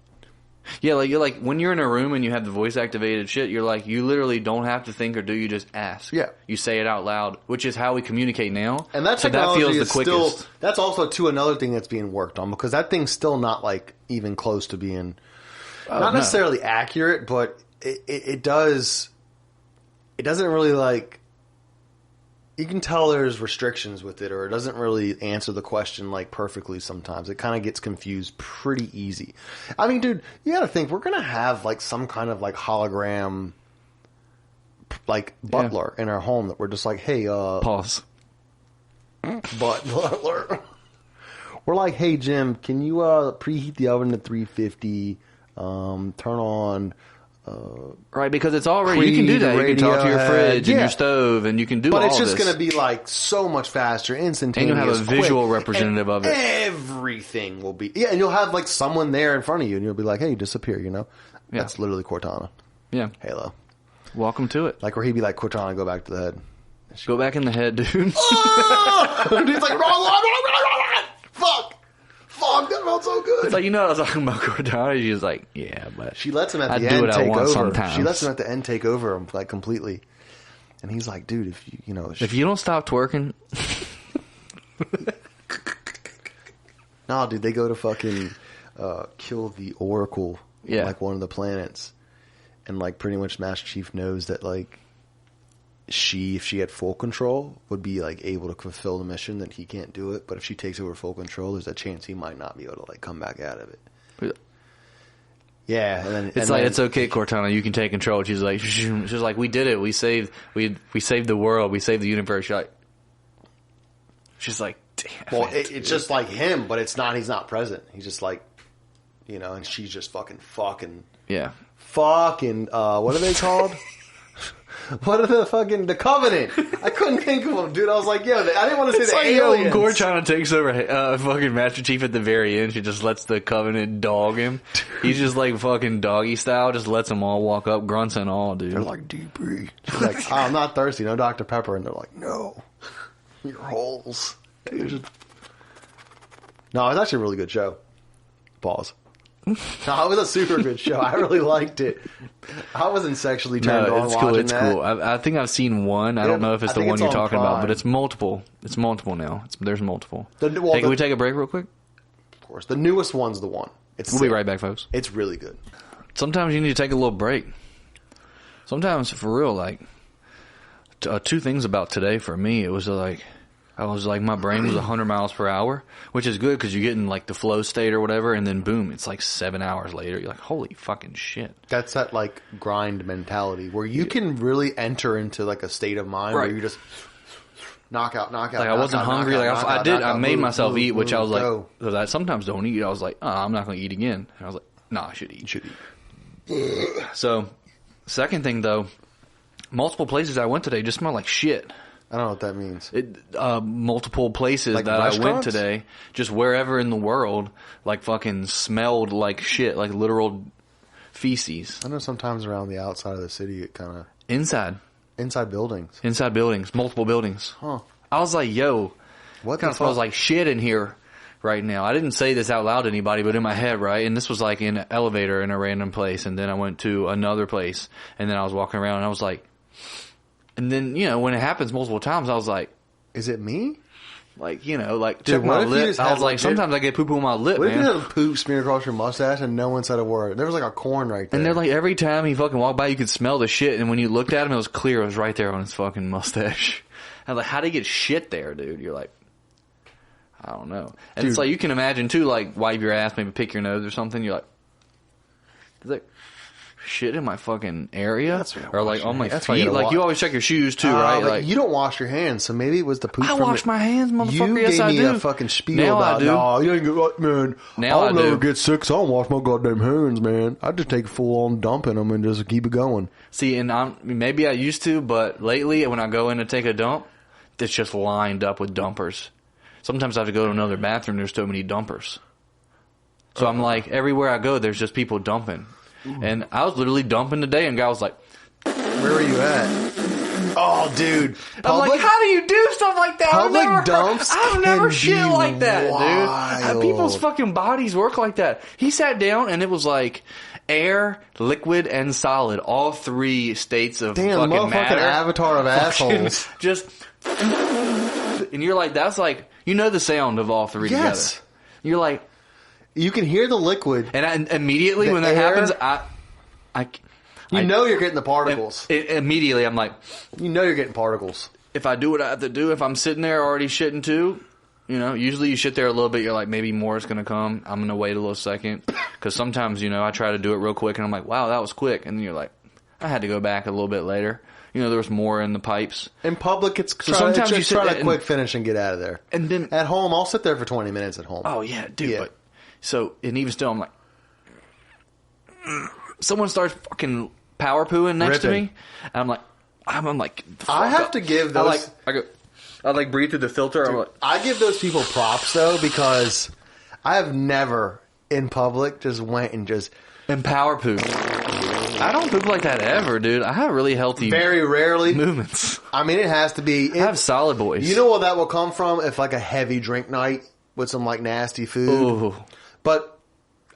Yeah, like you're like when you're in a room and you have the voice activated shit, you're like you literally don't have to think or do, you just ask. Yeah. You say it out loud, which is how we communicate now. And that so technology that feels the is quickest. still, that's also too another thing that's being worked on, because that thing's still not like even close to being not necessarily accurate, but it doesn't really like, you can tell there's restrictions with it, or it doesn't really answer the question like perfectly sometimes. It kind of gets confused pretty easy. I mean, dude, you gotta think, we're gonna have like some kind of like hologram like butler in our home that we're just like, hey, Pause. butler. We're like, hey Jim, can you preheat the oven to 350? Turn on Right, because it's already you can do that. You can talk to your fridge and your stove, and you can do all this. But it's just going to be like so much faster, instantaneous. And you'll have a visual quick, representative of it. Everything will be, and you'll have like someone there in front of you, and you'll be like, hey, disappear, you know? Yeah. That's literally Cortana. Yeah. Halo. Welcome to it. Like where he'd be like, Cortana, go back to the head. Go back in the head, dude. Oh! And he's like, fuck, that felt so good. It's like, you know what I was talking about Cortana? She was like, yeah, but She lets him at I the do end what I take want over. sometimes. She lets him at the end take over him like completely. And he's like, dude, if you know, if you don't stop twerking. no, dude, they go to fucking kill the Oracle, Yeah. like one of the planets, and like pretty much Master Chief knows that like if she had full control, would be like able to fulfill the mission, that he can't do it. But if she takes over full control, there's a chance he might not be able to like come back out of it. Yeah, and then It's okay, Cortana, you can take control. She's like, we did it. We saved the world. We saved the universe. She's like, damn. Well, it's just like him, but it's not. He's not present. He's just like, you know, and she's just fucking. Yeah. What are they called? What are the Covenant? I couldn't think of them, dude. I was like, yo, I didn't want to say the aliens. When Cortana takes over fucking Master Chief at the very end, she just lets the Covenant dog him. He's just like fucking doggy style, just lets them all walk up, grunts and all, dude. They're like, DP. She's like, oh, I'm not thirsty, no Dr. Pepper. And they're like, no, your holes. No, it was actually a really good show. Pause. No, it was a super good show. I really liked it. I wasn't sexually turned on it's watching cool. It's that. cool. I think I've seen one. I don't know if it's the one you're talking about, but it's multiple. It's multiple now. There's multiple. Can we take a break real quick? Of course. The newest one's the one. We'll be right back, folks. It's really good. Sometimes you need to take a little break. Sometimes, for real, like, two things about today for me, it was like, I was like, my brain was 100 miles per hour, which is good because you get in like the flow state or whatever, and then boom, it's like 7 hours later. You're like, holy fucking shit. That's that like grind mentality where you can really enter into like a state of mind where you just knock out. Like I wasn't hungry. I made myself eat, which I was like, because I sometimes don't eat. I was like, oh, I'm not going to eat again. And I was like, nah, I should eat. So, second thing though, multiple places I went today just smelled like shit. I don't know what that means. Multiple places like that restaurants? I went today, just wherever in the world, like fucking smelled like shit, like literal feces. I know sometimes around the outside of the city it kind of... Inside buildings. Inside buildings. Multiple buildings. Huh. I was like, yo, what kind of smells like shit in here right now? I didn't say this out loud to anybody, but in my head, right? And this was like in an elevator in a random place, and then I went to another place, and then I was walking around, and I was like... And then, you know, when it happens multiple times, I was like... Is it me? Like, you know, like, check my lip. I was like, sometimes I get poo-poo on my lip, what man. What if you had poop smeared across your mustache and no one said a word? There was like a corn right there. And they're like, every time he fucking walked by, you could smell the shit. And when you looked at him, it was clear. It was right there on his fucking mustache. I was like, how'd he get shit there, dude? You're like, I don't know. And it's like, you can imagine, too, like, wipe your ass, maybe pick your nose or something. You're like, is that shit in my fucking area? Or like on my feet? Like, you always check your shoes too, right? Like, you don't wash your hands, so maybe it was the poop. I wash my hands, motherfucker. You Yes, I do. gave me a fucking spiel now about, nah, you ain't get, man. Now I'll never get sick, so I don't wash my goddamn hands, man. I just take full on dump in them and just keep it going. See, and maybe I used to, but lately when I go in to take a dump, it's just lined up with dumpers. Sometimes I have to go to another bathroom. There's so many dumpers. So I'm like, everywhere I go, there's just people dumping. And I was literally dumping today, and a guy was like, where are you at? Oh, dude. I'm like, how do you do stuff like that? I've never shit like that, wild. Dude. People's fucking bodies work like that. He sat down, and it was like air, liquid, and solid. All three states of fucking matter. Avatar of assholes. Just, and you're like, that's like, you know the sound of all three together. You're like, you can hear the liquid. And immediately when that happens, you know you're getting the particles. Immediately I'm like... You know you're getting particles. If I do what I have to do, if I'm sitting there already shitting too, you know, usually you shit there a little bit, you're like, maybe more is going to come. I'm going to wait a little second. Because sometimes, you know, I try to do it real quick and I'm like, wow, that was quick. And then you're like, I had to go back a little bit later. You know, there was more in the pipes. In public, it's sometimes you try to quick finish and get out of there. And then... At home, I'll sit there for 20 minutes at home. Oh, yeah, dude. Yeah. And even still, I'm like... Someone starts fucking power pooing next to me. And I'm like... I have to give those... I like breathe through the filter. Dude, I'm like, I give those people props, though, because I have never, in public, just went and just... And power poop. I don't poop like that ever, dude. I have really healthy... Very rarely. ...movements. I mean, it has to be... I have solid boys. You know where that will come from? If, like, a heavy drink night with some, like, nasty food. Ooh. But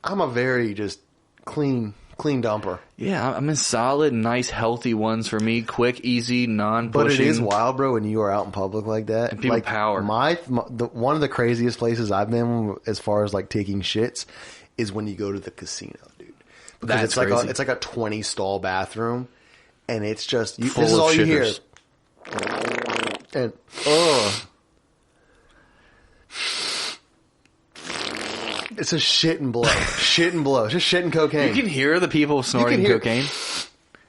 I'm a very just clean dumper. Yeah, I'm in solid, nice, healthy ones for me. Quick, easy, non-pushing. But it is wild, bro, when you are out in public like that. And people power. One of the craziest places I've been as far as, like, taking shits is when you go to the casino, dude. Because it's crazy. It's like a 20-stall bathroom, and it's just... Full this is all shitters. you hear. And... It's a shit and blow. Shit and blow. It's just shit and cocaine. You can hear the people snorting cocaine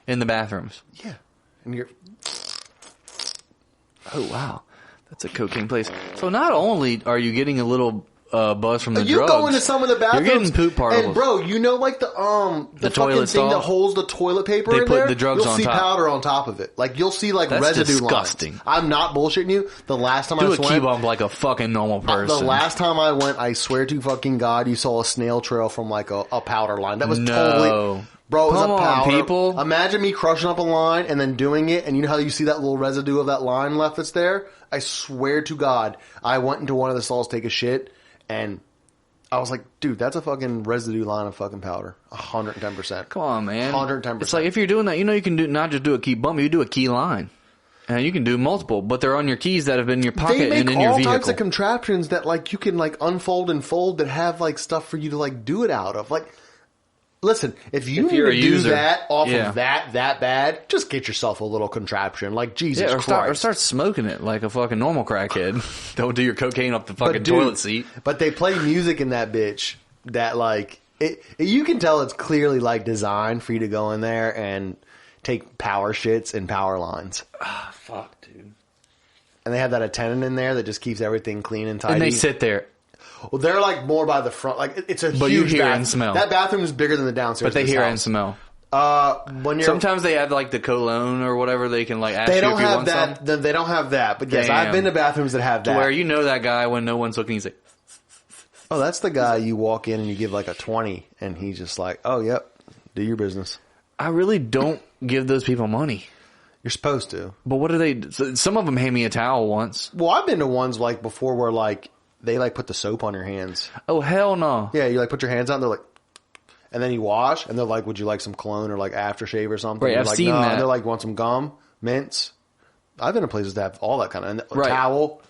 in the bathrooms. Yeah. And you're... Oh, wow. That's a cocaine place. So not only are you getting a little buzz from the drugs... You go into some of the bathrooms... You're getting poop particles. And, bro, you know, like the fucking toilet thing stall? that holds the toilet paper They in put there? the drugs You'll on see top. powder on top of it. Like, you'll see, like, That's residue disgusting. lines. I'm not bullshitting you. The last time I Do a swam... key bump like a fucking normal person. The last time I went, I swear to fucking God, you saw a snail trail from, like, a powder line. That was totally... Bro, it was Come a on, powder. people. Imagine me crushing up a line and then doing it, and you know how you see that little residue of that line left that's there? I swear to God, I went into one of the stalls to take a shit, and I was like, dude, that's a fucking residue line of fucking powder. 110%. Come on, man. 110%. It's like if you're doing that, you know you can do not just do a key bump, you do a key line. And you can do multiple, but they're on your keys that have been in your pocket and in your vehicle. They make all types of contraptions that like you can like unfold and fold that have like stuff for you to like do it out of. Like, listen, if you need to do that off of that bad, just get yourself a little contraption. Like, Jesus Christ. Or start smoking it like a fucking normal crackhead. Don't do your cocaine up the fucking toilet seat. But they play music in that bitch that like, you can tell it's clearly like designed for you to go in there and take power shits and power lines. Ah, fuck, dude. And they have that attendant in there that just keeps everything clean and tidy. And they sit there. Well, they're like more by the front. Like it's a but huge you hear bathroom. and smell. That bathroom is bigger than the downstairs. But they hear and smell. Sometimes they have like the cologne or whatever they can like ask they you don't if you have want that. some. They don't have that. But yes, I've been to bathrooms that have that. To where you know that guy when no one's looking, he's like, oh, that's the guy you walk in and you give like a 20 and he's just like, oh, yep, do your business. I really don't give those people money. You're supposed to. But what do they... Some of them hand me a towel once. Well, I've been to ones like before where like they like put the soap on your hands. Oh, hell no. Yeah, you like put your hands out and they're like... And then you wash and they're like, would you like some cologne or like aftershave or something? Right, I've like, seen that. And they're like, want some gum, mints? I've been to places that have all that kind of... And a right. towel,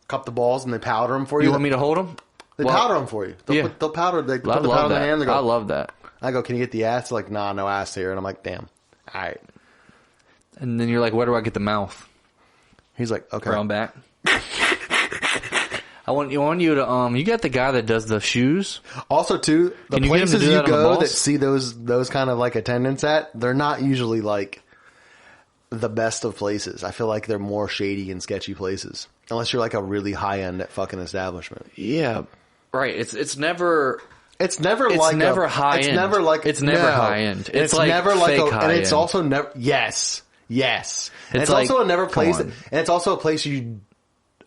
cup the balls and they powder them for you. You want me to hold them? They powder them for you. They'll powder... They put the powder in their hand. They go, I love that. I go, can you get the ass? They're like, nah, no ass here. And I'm like, damn. All right. And then you're like, where do I get the mouth? He's like, okay. Around back. I want you to, you got the guy that does the shoes. Also, too, the places you go that see those kind of like attendants at, they're not usually like the best of places. I feel like they're more shady and sketchy places. Unless you're like a really high end fucking establishment. Yeah. Right. It's never... It's never high end. It's never like it's never high end. It's like never like fake high and it's end. also never yes. And it's like, also a place and it's also a place you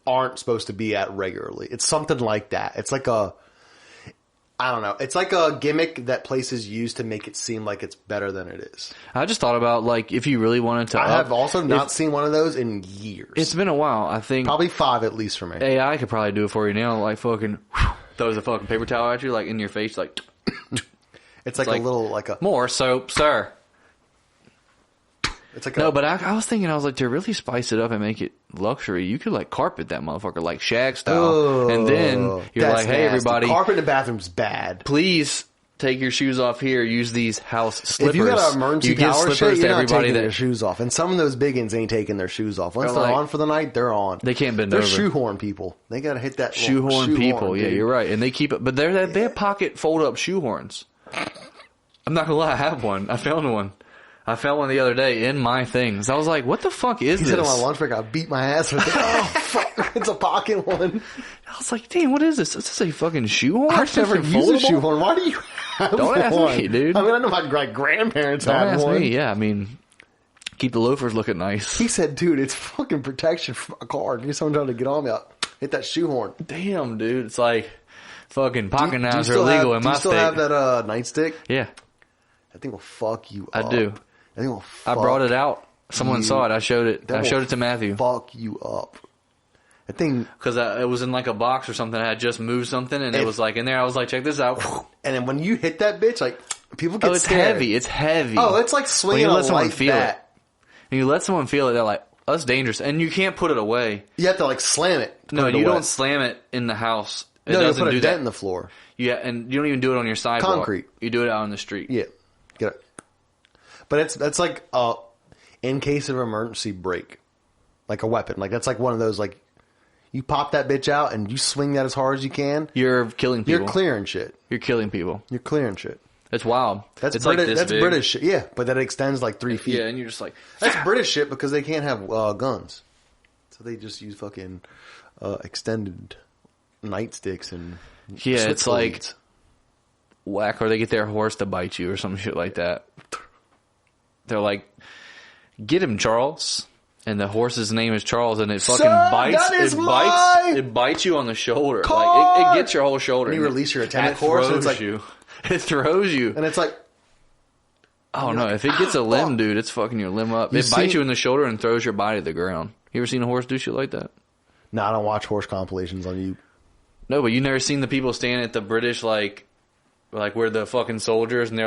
aren't supposed to be at regularly. It's something like that. It's like I don't know. It's like a gimmick that places use to make it seem like it's better than it is. I just thought about like if you really wanted to. I have also not seen one of those in years. It's been a while. I think probably 5 at least for me. AI could probably do it for you now. Like fucking throws a fucking paper towel at you, like in your face, like. It's like a little like a more soap, sir. It's like but I was thinking, I was like, to really spice it up and make it luxury, you could like carpet that motherfucker like shag style, and then you're like, hey, nasty. everybody, carpet in the bathroom's bad. Please take your shoes off here. Use these house slippers. If you got an emergency power shit, you're not taking their shoes off. And some of those biggins ain't taking their shoes off. Once they're on for the night, they're on. They can't bend over. They're shoehorn people. They got to hit that shoehorn people. Yeah, you're right. And they keep it, but they have pocket fold up shoehorns. I'm not gonna lie, I have one. I found one. I found one the other day in my things. I was like, what the fuck is this? He said on my lunch break, I beat my ass with it. Oh, fuck. It's a pocket one. I was like, damn, what is this? Is this a fucking shoehorn? I've never used a shoehorn. Why do you have Don't ask one? me, dude. I mean, I know my grandparents Don't had ask one. me. Yeah, I mean, keep the loafers looking nice. He said, dude, it's fucking protection for a car. If someone trying to get on me, I'll hit that shoehorn. Damn, dude. It's like fucking pocket knives are illegal in my state. Do you still have that nightstick? Yeah. That thing will fuck you up. I do. That thing will fuck I brought it out. Someone saw it. I showed it. I showed it to Matthew. Fuck you up. That thing. Because it was in like a box or something. I had just moved something and it was like in there. I was like, check this out. And then when you hit that bitch, like people get it's scared. heavy. It's heavy. Oh, it's like swinging a light bat. And you let someone feel it, they're like, oh, that's dangerous. And you can't put it away. You have to like slam it. No, you don't slam it in the house. It no, doesn't you put do a dent in the floor. Yeah, and you don't even do it on your sidewalk. Concrete. You do it out on the street. Yeah. Get it. But that's like in case of emergency break. Like a weapon. Like that's like one of those like you pop that bitch out and you swing that as hard as you can. You're killing people. You're clearing shit. You're killing people. You're clearing shit. It's wild. That's it's British, like this that's big. British shit. Yeah, but that extends like 3 feet. Yeah, and you're just like that's British shit because they can't have guns, so they just use fucking extended nightsticks and it's like whack, or they get their horse to bite you or some shit like that. They're like, get him, Charles. And the horse's name is Charles, and it fucking bites. It bites you on the shoulder. Like it gets your whole shoulder. And you release your attack horse, and it's like it throws you, and it's like Oh no! If it gets a limb, dude, it's fucking your limb up. It bites you in the shoulder and throws your body to the ground. You ever seen a horse do shit like that? No, I don't watch horse compilations on YouTube. No, but you never seen the people standing at the British like where the fucking soldiers and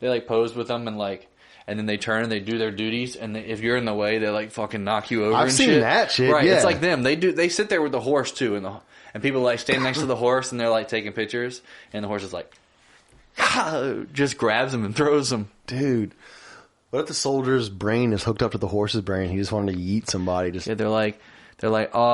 they pose with them and then they turn and they do their duties and if you're in the way they like fucking knock you over. I've and seen shit. that shit. Right? Yeah. It's like them. They sit there with the horse too and people like stand next to the horse and they're like taking pictures and the horse is like just grabs them and throws them. Dude, what if the soldier's brain is hooked up to the horse's brain? He just wanted to yeet somebody. Yeah, they're like,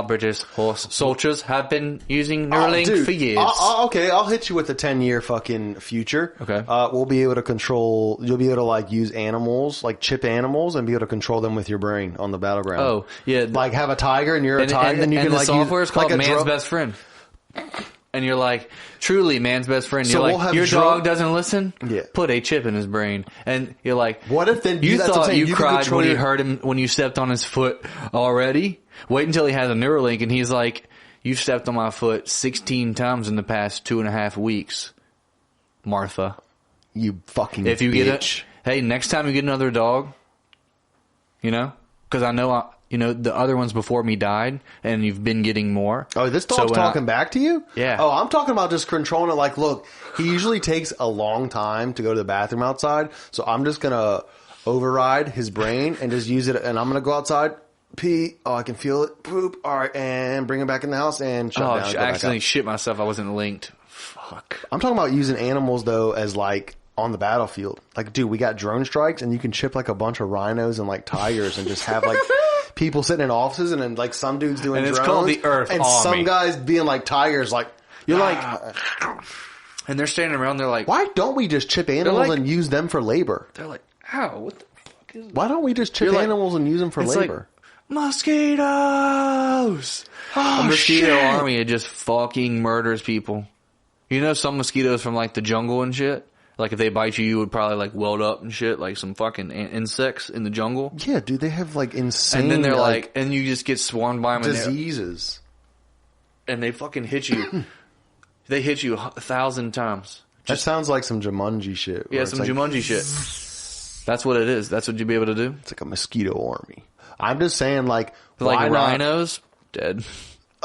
British horse soldiers have been using Neuralink for years. Okay, I'll hit you with a 10-year fucking future. Okay. We'll be able to control, you'll be able to like use animals, like chip animals and be able to control them with your brain on the battleground. Oh, yeah. Like have a tiger and you're a tiger and you can the like software use, is called like Man's Best Friend. And you're like, truly man's best friend. So You're like, your dog doesn't listen? Yeah. Put a chip in his brain. And you're like, what if then you thought you cried when your... he heard him, when you stepped on his foot already? Wait until he has a Neuralink and he's like, you've stepped on my foot 16 times in the past 2.5 weeks, Martha. You fucking if you bitch. Hey, next time you get another dog, because I know the other ones before me died, and you've been getting more. Oh, this dog's talking back to you? Yeah. Oh, I'm talking about just controlling it. Like, look, he usually takes a long time to go to the bathroom outside, so I'm just going to override his brain and just use it, and I'm going to go outside, pee, oh, I can feel it, poop, all right, and bring it back in the house and shut down. I accidentally shit myself. I wasn't linked. Fuck. I'm talking about using animals, though, as, like, on the battlefield. Like, dude, we got drone strikes, and you can chip, like, a bunch of rhinos and, like, tigers and just have, like... people sitting in offices and then like some dudes doing and it's drones called the Earth and Army. Some guys being like tigers, like you're like, and they're standing around. They're like, why don't we just chip animals and use them for labor? They're like, ow, what the fuck is? Why don't we just chip animals and use them for labor? Like, mosquitoes. Oh, a mosquito shit. army. It just fucking murders people. You know, some mosquitoes from like the jungle and shit. Like, if they bite you, you would probably, like, weld up and shit, like some fucking insects in the jungle. Yeah, dude, they have, like, insane... And then they're like and you just get swarmed by them. Diseases. And they fucking hit you. They hit you 1,000 times. That sounds like some Jumanji shit. Yeah, some Jumanji shit. That's what it is. That's what you'd be able to do. It's like a mosquito army. I'm just saying, like... Like rhinos, dead.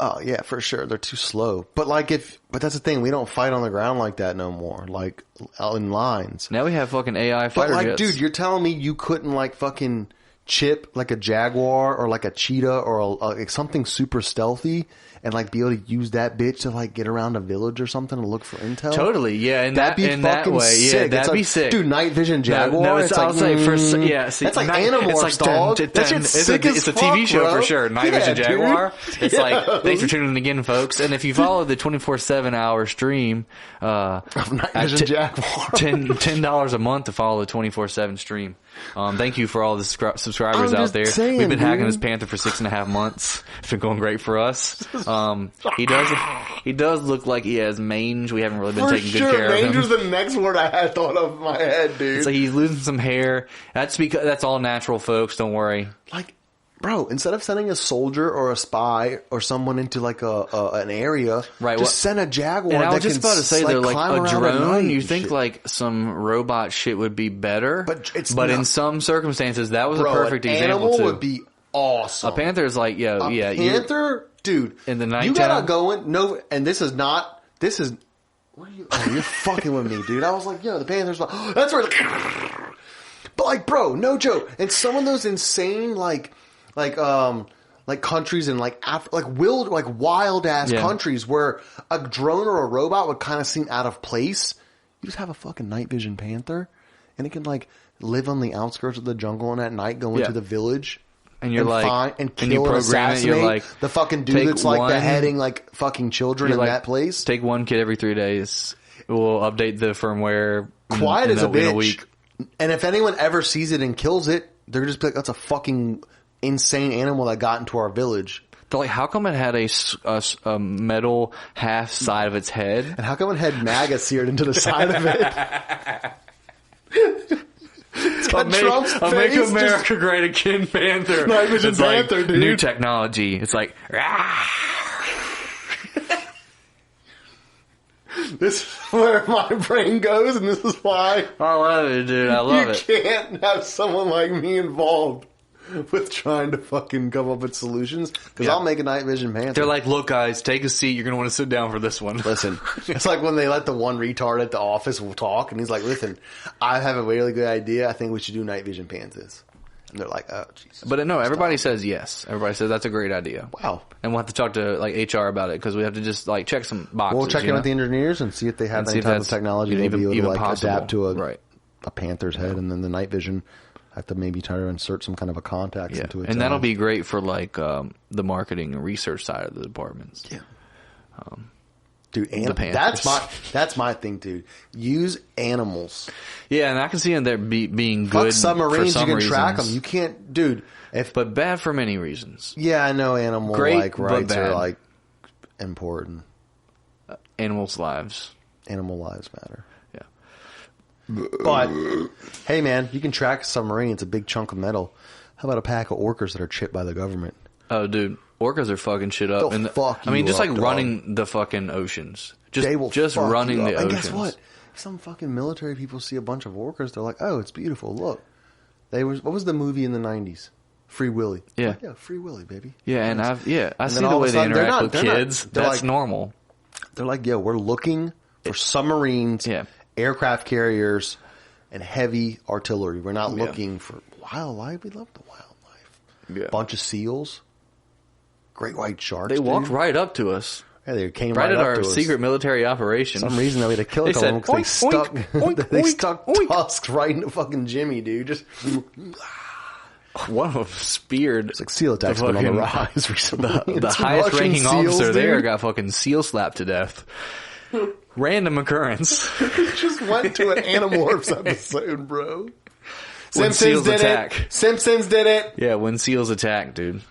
Oh, yeah, for sure. They're too slow. But but that's the thing. We don't fight on the ground like that no more. Like, out in lines. Now we have fucking AI fighter jets. But, like, jets. dude, you're telling me you couldn't, like, fucking chip, like, a jaguar or, like, a cheetah or like something super stealthy and, like, be able to use that bitch to, like, get around a village or something to look for intel? Totally, yeah. That'd be fucking way, sick. Yeah, that'd be sick. Dude, Nightvision Jaguar. No, it's I'll like, say yeah, see, that's like Animorphs, dog. That shit's sick as It's a fuck, TV show bro. for sure. Nightvision Jaguar. Dude. It's like, thanks for tuning in again, folks. And if you follow the 24/7 hour stream, Nightvision Jaguar. $10 a month to follow the 24/7 stream. Thank you for all the subscribers out there. Saying, We've been hacking this Panther for 6.5 months. It's been going great for us. He does look like he has mange. We haven't really been taking good care of him. Mange was the next word I had thought of in my head, dude. It's like he's losing some hair. That's all natural, folks. Don't worry. Like, bro, instead of sending a soldier or a spy or someone into like an area, right? Just send a jaguar. And I was that just can, about to say, they're like a drone. You think shit. like some robot shit would be better, but in some circumstances, that was a perfect an example animal too. would be awesome. A panther is like, panther, dude. In the night, you gotta go in. No, and this is. What are you? Oh, you're fucking with me, dude. I was like, yo, the panther's. That's where. But like, bro, no joke. And some of those insane like countries and like wild ass countries where a drone or a robot would kind of seem out of place. You just have a fucking night vision panther, and it can like live on the outskirts of the jungle and at night go into the village. And you're and kill and assassinate you're like, the fucking dude that's like beheading like fucking children in that place. Take one kid every 3 days. We'll update the firmware. Quiet as a bitch. In a week. And if anyone ever sees it and kills it, they're just like, that's a fucking insane animal that got into our village. They're like, how come it had a metal half side of its head? And how come it had MAGA seared into the side of it? It's got Trump's face. Make America great again, Panther. Nightvision Panther, like, dude. New technology. It's like, This is where my brain goes, and this is why I love it, dude. I love it. you can't have someone like me involved with trying to fucking come up with solutions, because I'll make a Nightvision Panther. They're like, look, guys, take a seat. You're going to want to sit down for this one. Listen, it's like when they let the one retard at the office talk, and he's like, listen, I have a really good idea. I think we should do Nightvision Panthers. And they're like, oh, Jesus. But no, everybody says yes. Everybody says that's a great idea. Wow. And we'll have to talk to like HR about it, because we have to just like check some boxes. We'll check in with the engineers and see if they have any type of technology they'll be able to like adapt to a panther's head, and then the Nightvision have to maybe try to insert some kind of a contact into it. And that'll be great for like the marketing and research side of the departments. Yeah. Dude, that's my thing, dude. Use animals. Yeah, and I can see them there being good. Fuck submarines, for some you can reasons. track them. You can't, dude. But bad for many reasons. Yeah, I know animal Great, rights but are bad. like important. Animals' lives. Animal lives matter. Yeah. But hey, man, you can track a submarine. It's a big chunk of metal. How about a pack of orcas that are chipped by the government? Oh, dude. Orcas are fucking shit up. They'll fuck you just like up, running the fucking oceans. They will just fuck running you the up. oceans. And guess what? Some fucking military people see a bunch of orcas. They're like, oh, it's beautiful. Look. What was the movie in the 90s? Free Willy. Yeah. Like, yeah, Free Willy, baby. Yeah, and I And see then the all way of a they sudden, interact with they're not- kids. they're That's like- normal. They're like, yo, we're looking for submarines, aircraft carriers, and heavy artillery. We're not looking for wildlife. We love the wildlife. Yeah. Bunch of seals. Great white sharks. They walked dude. right up to us. Yeah, they came Right right at up our to us. secret military operation. For some reason, we had to kill a They couple of them said, because oink, oink, they oink, stuck oink. tusks right into fucking Jimmy, dude. Just One of them speared. it's like seal attacks been on the rise recently. The It's highest Russian ranking seals, officer there dude. got fucking seal slapped to death. Random occurrence. Just went to an Animorphs When episode, bro. seals Simpsons did attack. it. Simpsons did it. Yeah, when seals attack, dude.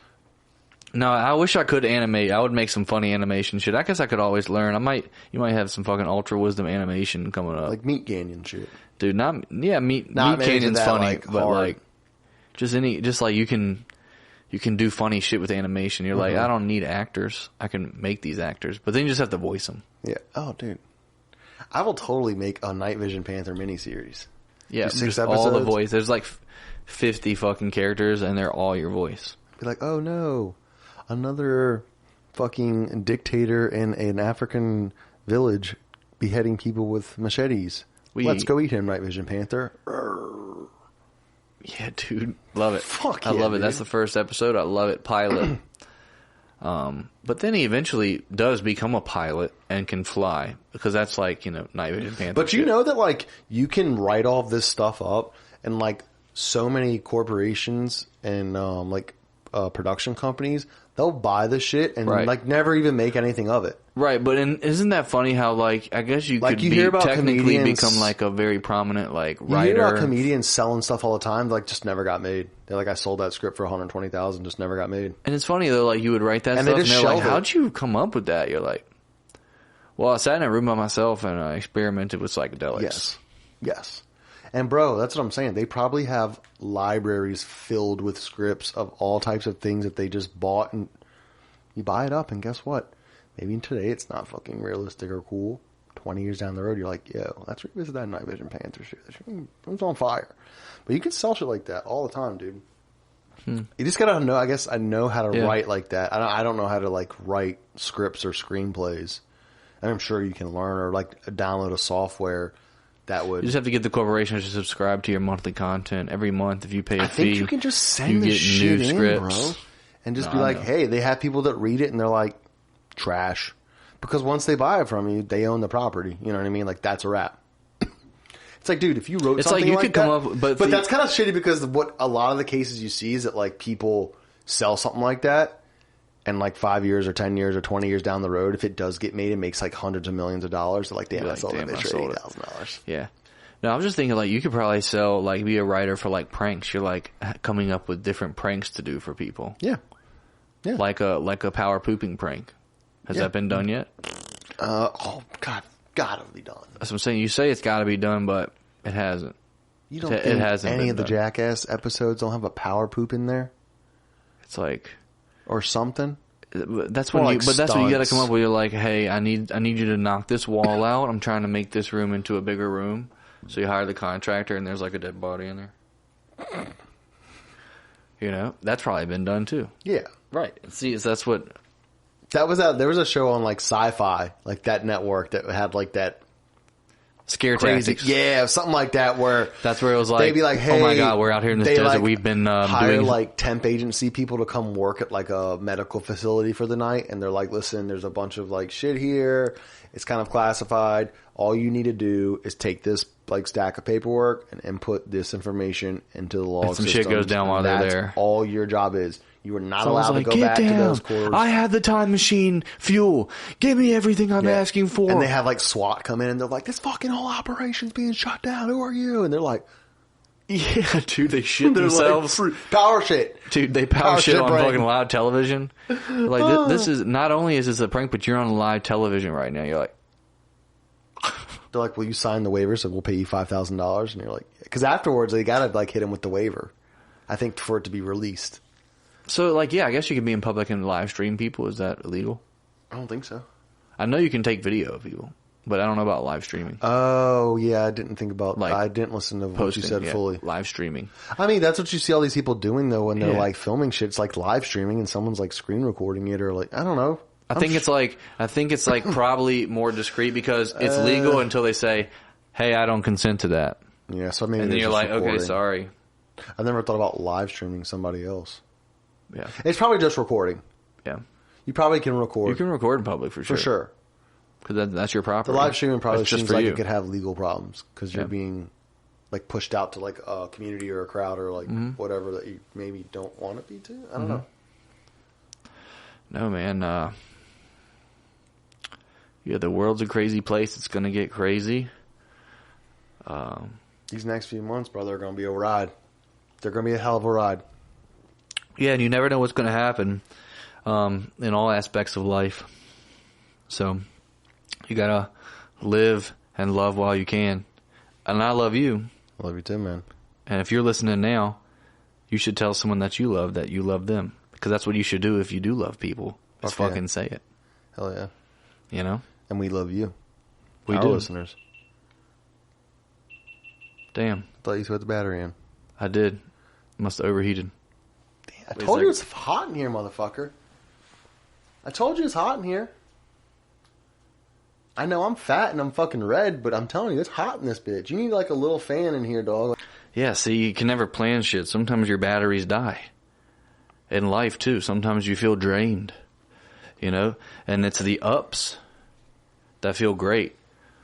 No, I wish I could animate. I would make some funny animation shit. I guess I could always learn. You might have some fucking UltraWisdom animation coming up. Like Meat Canyon shit. Dude, Meat maybe Canyon's that, funny, like, but hard. like just like you can do funny shit with animation. You're like, I don't need actors. I can make these actors, but then you just have to voice them. Yeah. Oh, dude. I will totally make a Nightvision Panther miniseries. Yeah, Do 6 just episodes. all the voice. There's like 50 fucking characters, and they're all your voice. Be like, oh no, another fucking dictator in an African village beheading people with machetes. Let's go eat him, Nightvision Panther. Yeah, dude. Love it. Fuck I yeah, love it. dude. That's the first episode. I love it. Pilot. But then he eventually does become a pilot and can fly, because that's like, Nightvision Panther. But you know that, like, you can write all this stuff up, and like so many corporations and production companies, they'll buy the shit and like never even make anything of it. Right, but isn't that funny how, like, I guess you Like, could you hear about technically comedians- become like a very prominent like You writer. hear about comedians selling stuff all the time, like, just never got made. They're like, I sold that script for $120,000, just never got made. And it's funny though, like you would write that And stuff, they and just they're like, shelve it. "How'd you come up with that?" You're like, "Well, I sat in a room by myself and I experimented with psychedelics." Yes. And bro, that's what I'm saying. They probably have libraries filled with scripts of all types of things that they just bought, and you buy it up, and guess what? Maybe today it's not fucking realistic or cool. 20 years down the road, you're like, yo, let's revisit that Nightvision Panther shit. That shit was on fire. But you can sell shit like that all the time, dude. You just gotta know, I guess I know how to write like that. I don't know how to like write scripts or screenplays. And I'm sure you can learn, or like download a software that would. You just have to get the corporation to subscribe to your monthly content every month. If you pay a I fee, think you can just send you the get shit new in, scripts. bro. And just No, be I like, know. hey, they have people that read it and they're like, trash. Because once they buy it from you, they own the property. You know what I mean? Like, that's a wrap. It's like, dude, if you wrote It's something like you like could that, come up, but that's kind of shitty, because what a lot of the cases you see is that like people sell something like that, and like 5 years or 10 years or 20 years down the road, if it does get made, it makes like hundreds of millions of dollars. They're like, damn, You're I like, sold it damn, I bitch for sold it. $80,000. Yeah. No, I was just thinking like you could probably sell, like, be a writer for like pranks. You're like coming up with different pranks to do for people. Yeah. Yeah. Like a power pooping prank. Has that been done yet? Oh, God. Gotta be done. That's what I'm saying. You say it's got to be done, but it hasn't. You don't It think hasn't any been of the done. Jackass episodes don't have a power poop in there? It's like, Or something? That's when More you, like but that's when you got to come stunts. up with. You're like, hey, I need you to knock this wall out. I'm trying to make this room into a bigger room. So you hire the contractor, and there's like a dead body in there. You know, that's probably been done too. Yeah. Right. See, that's what. There was a show on like Sci-Fi, like that network that had like that Scare crazy, tactics. yeah, something like that. Where That's where it was like, they'd be like, "Hey, oh my god, we're out here in this they, desert. like, We've been hire doing like temp agency people to come work at like a medical facility for the night," and they're like, "Listen, there's a bunch of like shit here. It's kind of classified. All you need to do is take this like stack of paperwork and input this information into the log And some system. shit goes down while they're there. All your job is. You are not So I was allowed like, to go get back down. to those quarters. I have the time machine fuel. Give me everything I'm asking for. And they have like SWAT come in and they're like, "This fucking whole operation's being shut down. Who are you?" And they're like, yeah, dude, they shit they're themselves. like, "Power shit." Dude, they power shit on brain. fucking live television. Like, this is, not only is this a prank, but you're on live television right now. You're like, They're like, "Will you sign the waiver so we'll pay you $5,000?" And you're like, because afterwards they gotta like hit him with the waiver, I think, for it to be released. so like, yeah, I guess you can be in public and live stream people. Is that illegal? I don't think so. I know you can take video of people, but I don't know about live streaming. Oh yeah, I didn't think about. Like, I didn't listen to what Posting, you said yeah, fully. live streaming. I mean, that's what you see all these people doing though when they're Yeah. like filming shit. It's like live streaming and someone's like screen recording it or like I don't know. I think it's like probably more discreet because it's legal until they say, "Hey, I don't consent to that," Yeah, so maybe and then it's you're just like, "Okay, recording. sorry." I never thought about live streaming somebody else. Yeah, It's probably just recording. yeah. You probably can record You can record in public for sure. for sure. Because that's your property. The live streaming probably That's just seems for like you. it could have legal problems because you're Yeah. being like pushed out to like a community or a crowd or like Mm-hmm. whatever that you maybe don't want to be to. I don't know. No, man. Yeah, the world's a crazy place. It's gonna get crazy. These next few months, brother, are going to be a ride. They're going to be a hell of a ride. Yeah, and you never know what's gonna happen in all aspects of life. So you gotta live and love while you can. And I love you. I love you too, man. And if you're listening now, you should tell someone that you love them. Because that's what you should do if you do love people. Just Fuck yeah. fucking say it. Hell yeah. You know? And we love you. We Our do. listeners. Damn. I thought you put the battery in. I did. Must have overheated. I Wait a told you second. it's hot in here, motherfucker. I told you it's hot in here. I know I'm fat and I'm fucking red, but I'm telling you, it's hot in this bitch. You need like a little fan in here, dog. Yeah, see, you can never plan shit. Sometimes your batteries die. In life, too. Sometimes you feel drained. You know? And it's the ups that feel great.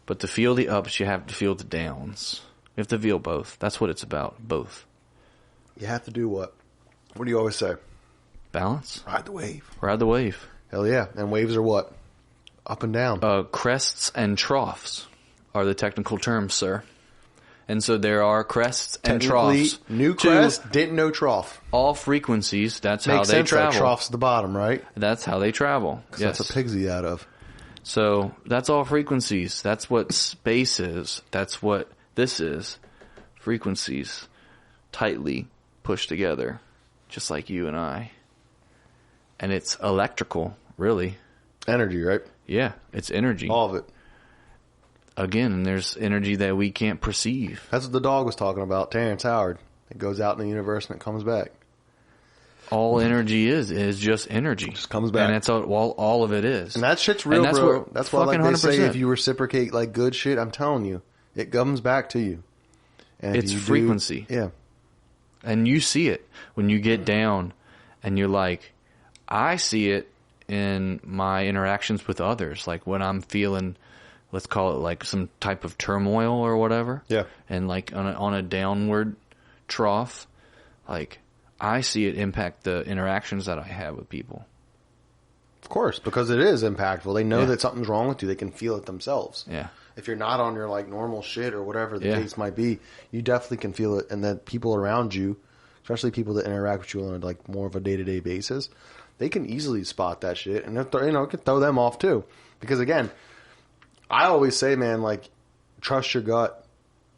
But to feel the ups, you have to feel the downs. You have to feel both. That's what it's about. Both. You have to do what? What do you always say? Balance. Ride the wave. Ride the wave. Hell yeah. And waves are what? Up and down. Crests and troughs are the technical terms, sir. And so there are crests and Technically, troughs. new to crest, didn't know trough. all frequencies. That's how Makes they sense that travel. trough's the bottom, right? That's how they travel. Yes. That's a pigsy out of. So that's all frequencies. That's what space is. That's what this is. Frequencies tightly pushed together, just like you and I. And it's electrical, really. Energy, right? Yeah, it's energy. All of it. Again, and there's energy that we can't perceive. That's what the dog was talking about, Terrence Howard. It goes out in the universe and it comes back. All energy is just energy. Just comes back. And that's all of it is. And that shit's real, And that's bro. what That's why, like fucking they say, 100%. if you reciprocate like good shit, I'm telling you, it comes back to you. And if It's you do- frequency. yeah. And you see it when you get down and you're like, I see it in my interactions with others. Like when I'm feeling, let's call it like some type of turmoil or whatever. Yeah. And like on a downward trough, like I see it impact the interactions that I have with people. Of course, because it is impactful. They know Yeah. that something's wrong with you. They can feel it themselves. Yeah. If you're not on your like normal shit or whatever the Yeah. case might be, you definitely can feel it. And then people around you, especially people that interact with you on like more of a day-to-day basis, they can easily spot that shit, and it can throw them off too. Because again, I always say, man, like trust your gut.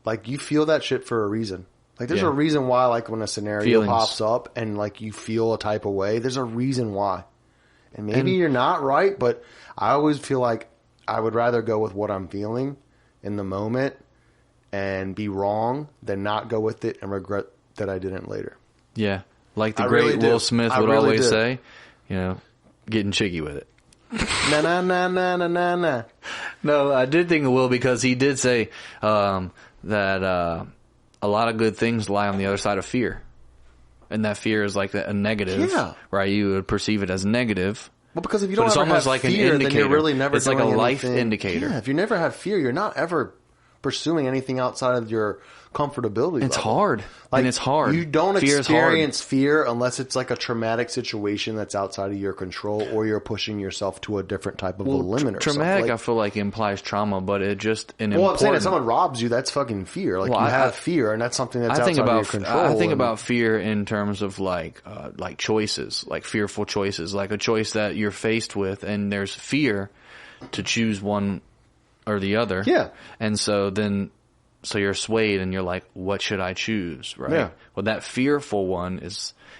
Like you feel that shit for a reason. Like there's Yeah. a reason why, like when a scenario Feelings. pops up and like you feel a type of way, there's a reason why. And maybe you're not right, but I always feel like I would rather go with what I'm feeling in the moment and be wrong than not go with it and regret that I didn't later. Yeah. Like the I great really do. Will Smith I would really always do. say, you know, getting cheeky with it. Na na na na na na na. No, I did think of Will because he did say that a lot of good things lie on the other side of fear. And that fear is like a negative, Yeah. right? You would perceive it as negative. Well, because if you But don't it's ever almost have like an fear, then indicator. you're really never It's like doing a life anything. indicator. Yeah, if you never have fear, you're not ever pursuing anything outside of your comfortability It's level. hard. And it's hard. You don't Fear is hard. experience fear unless it's like a traumatic situation that's outside of your control, or you're pushing yourself to a different type of a limit or Traumatic, something. I feel like implies trauma, but it just an Well, I'm important. saying if someone robs you, that's fucking fear. Like, Well, you I- have fear, and that's something that's I think outside about of your control. I think and- about fear in terms of like choices, like fearful choices, like a choice that you're faced with, and there's fear to choose one or the other. Yeah. And so you're swayed, and you're like, what should I choose? Right. Yeah. Well, that fearful one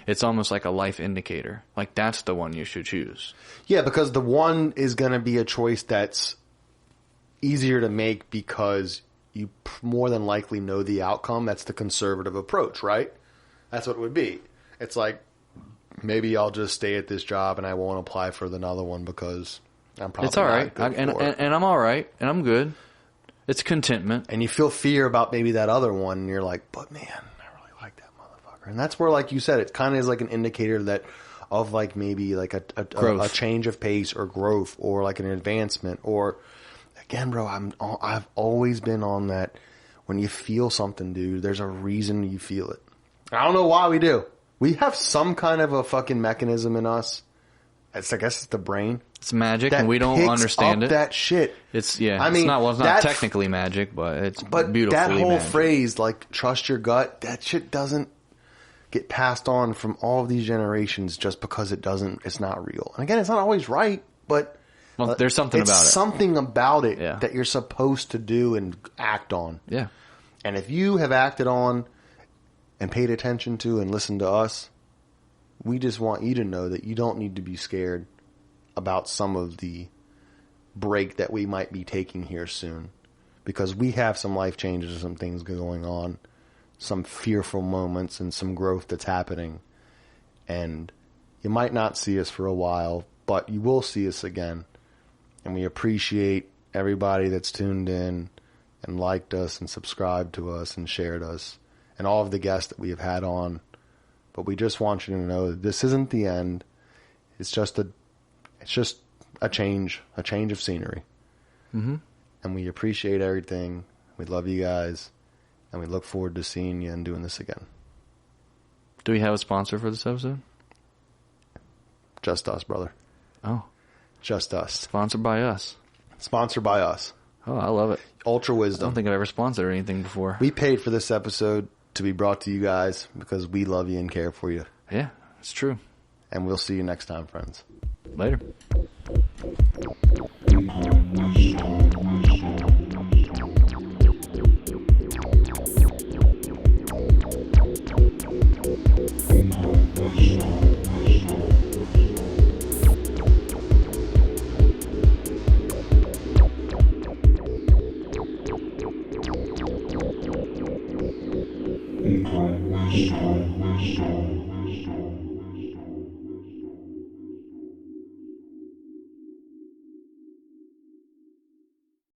it's almost like a life indicator. Like that's the one you should choose. Yeah, because the one is going to be a choice that's easier to make because you more than likely know the outcome. That's the conservative approach, right? That's what it would be. It's like, maybe I'll just stay at this job and I won't apply for another one because I'm probably It's all right. not good for it. And I'm all right, and I'm good. It's contentment. And you feel fear about maybe that other one, and you're like, but man, I really like that motherfucker. And that's where, like you said, it kind of is like an indicator that of like maybe like a change of pace or growth or like an advancement. Or again, bro, I've always been on that. When you feel something, dude, there's a reason you feel it. I don't know why we do. We have some kind of a fucking mechanism in us. I guess it's the brain. It's magic, That and we don't picks understand up it. that shit. It's yeah. I mean, it's not technically magic, but it's beautifully that whole magic. phrase, like trust your gut, that shit doesn't get passed on from all of these generations just because it's not real. And again, it's not always right, but Well, there's something it's about it. something about it Yeah. that you're supposed to do and act on. Yeah. And if you have acted on and paid attention to and listened to us, we just want you to know that you don't need to be scared about some of the break that we might be taking here soon, because we have some life changes and some things going on, some fearful moments and some growth that's happening. And you might not see us for a while, but you will see us again. And we appreciate everybody that's tuned in and liked us and subscribed to us and shared us, and all of the guests that we have had on. But we just want you to know that this isn't the end. It's just a change of scenery. Mm-hmm. And we appreciate everything. We love you guys, and we look forward to seeing you and doing this again. Do we have a sponsor for this episode? Just us, brother. Oh, Just us. sponsored by us. Sponsored by us. Oh, I love it. I don't UltraWisdom. think I've ever sponsored anything before. We paid for this episode to be brought to you guys because we love you and care for you. Yeah, it's true. And we'll see you next time, friends. Later.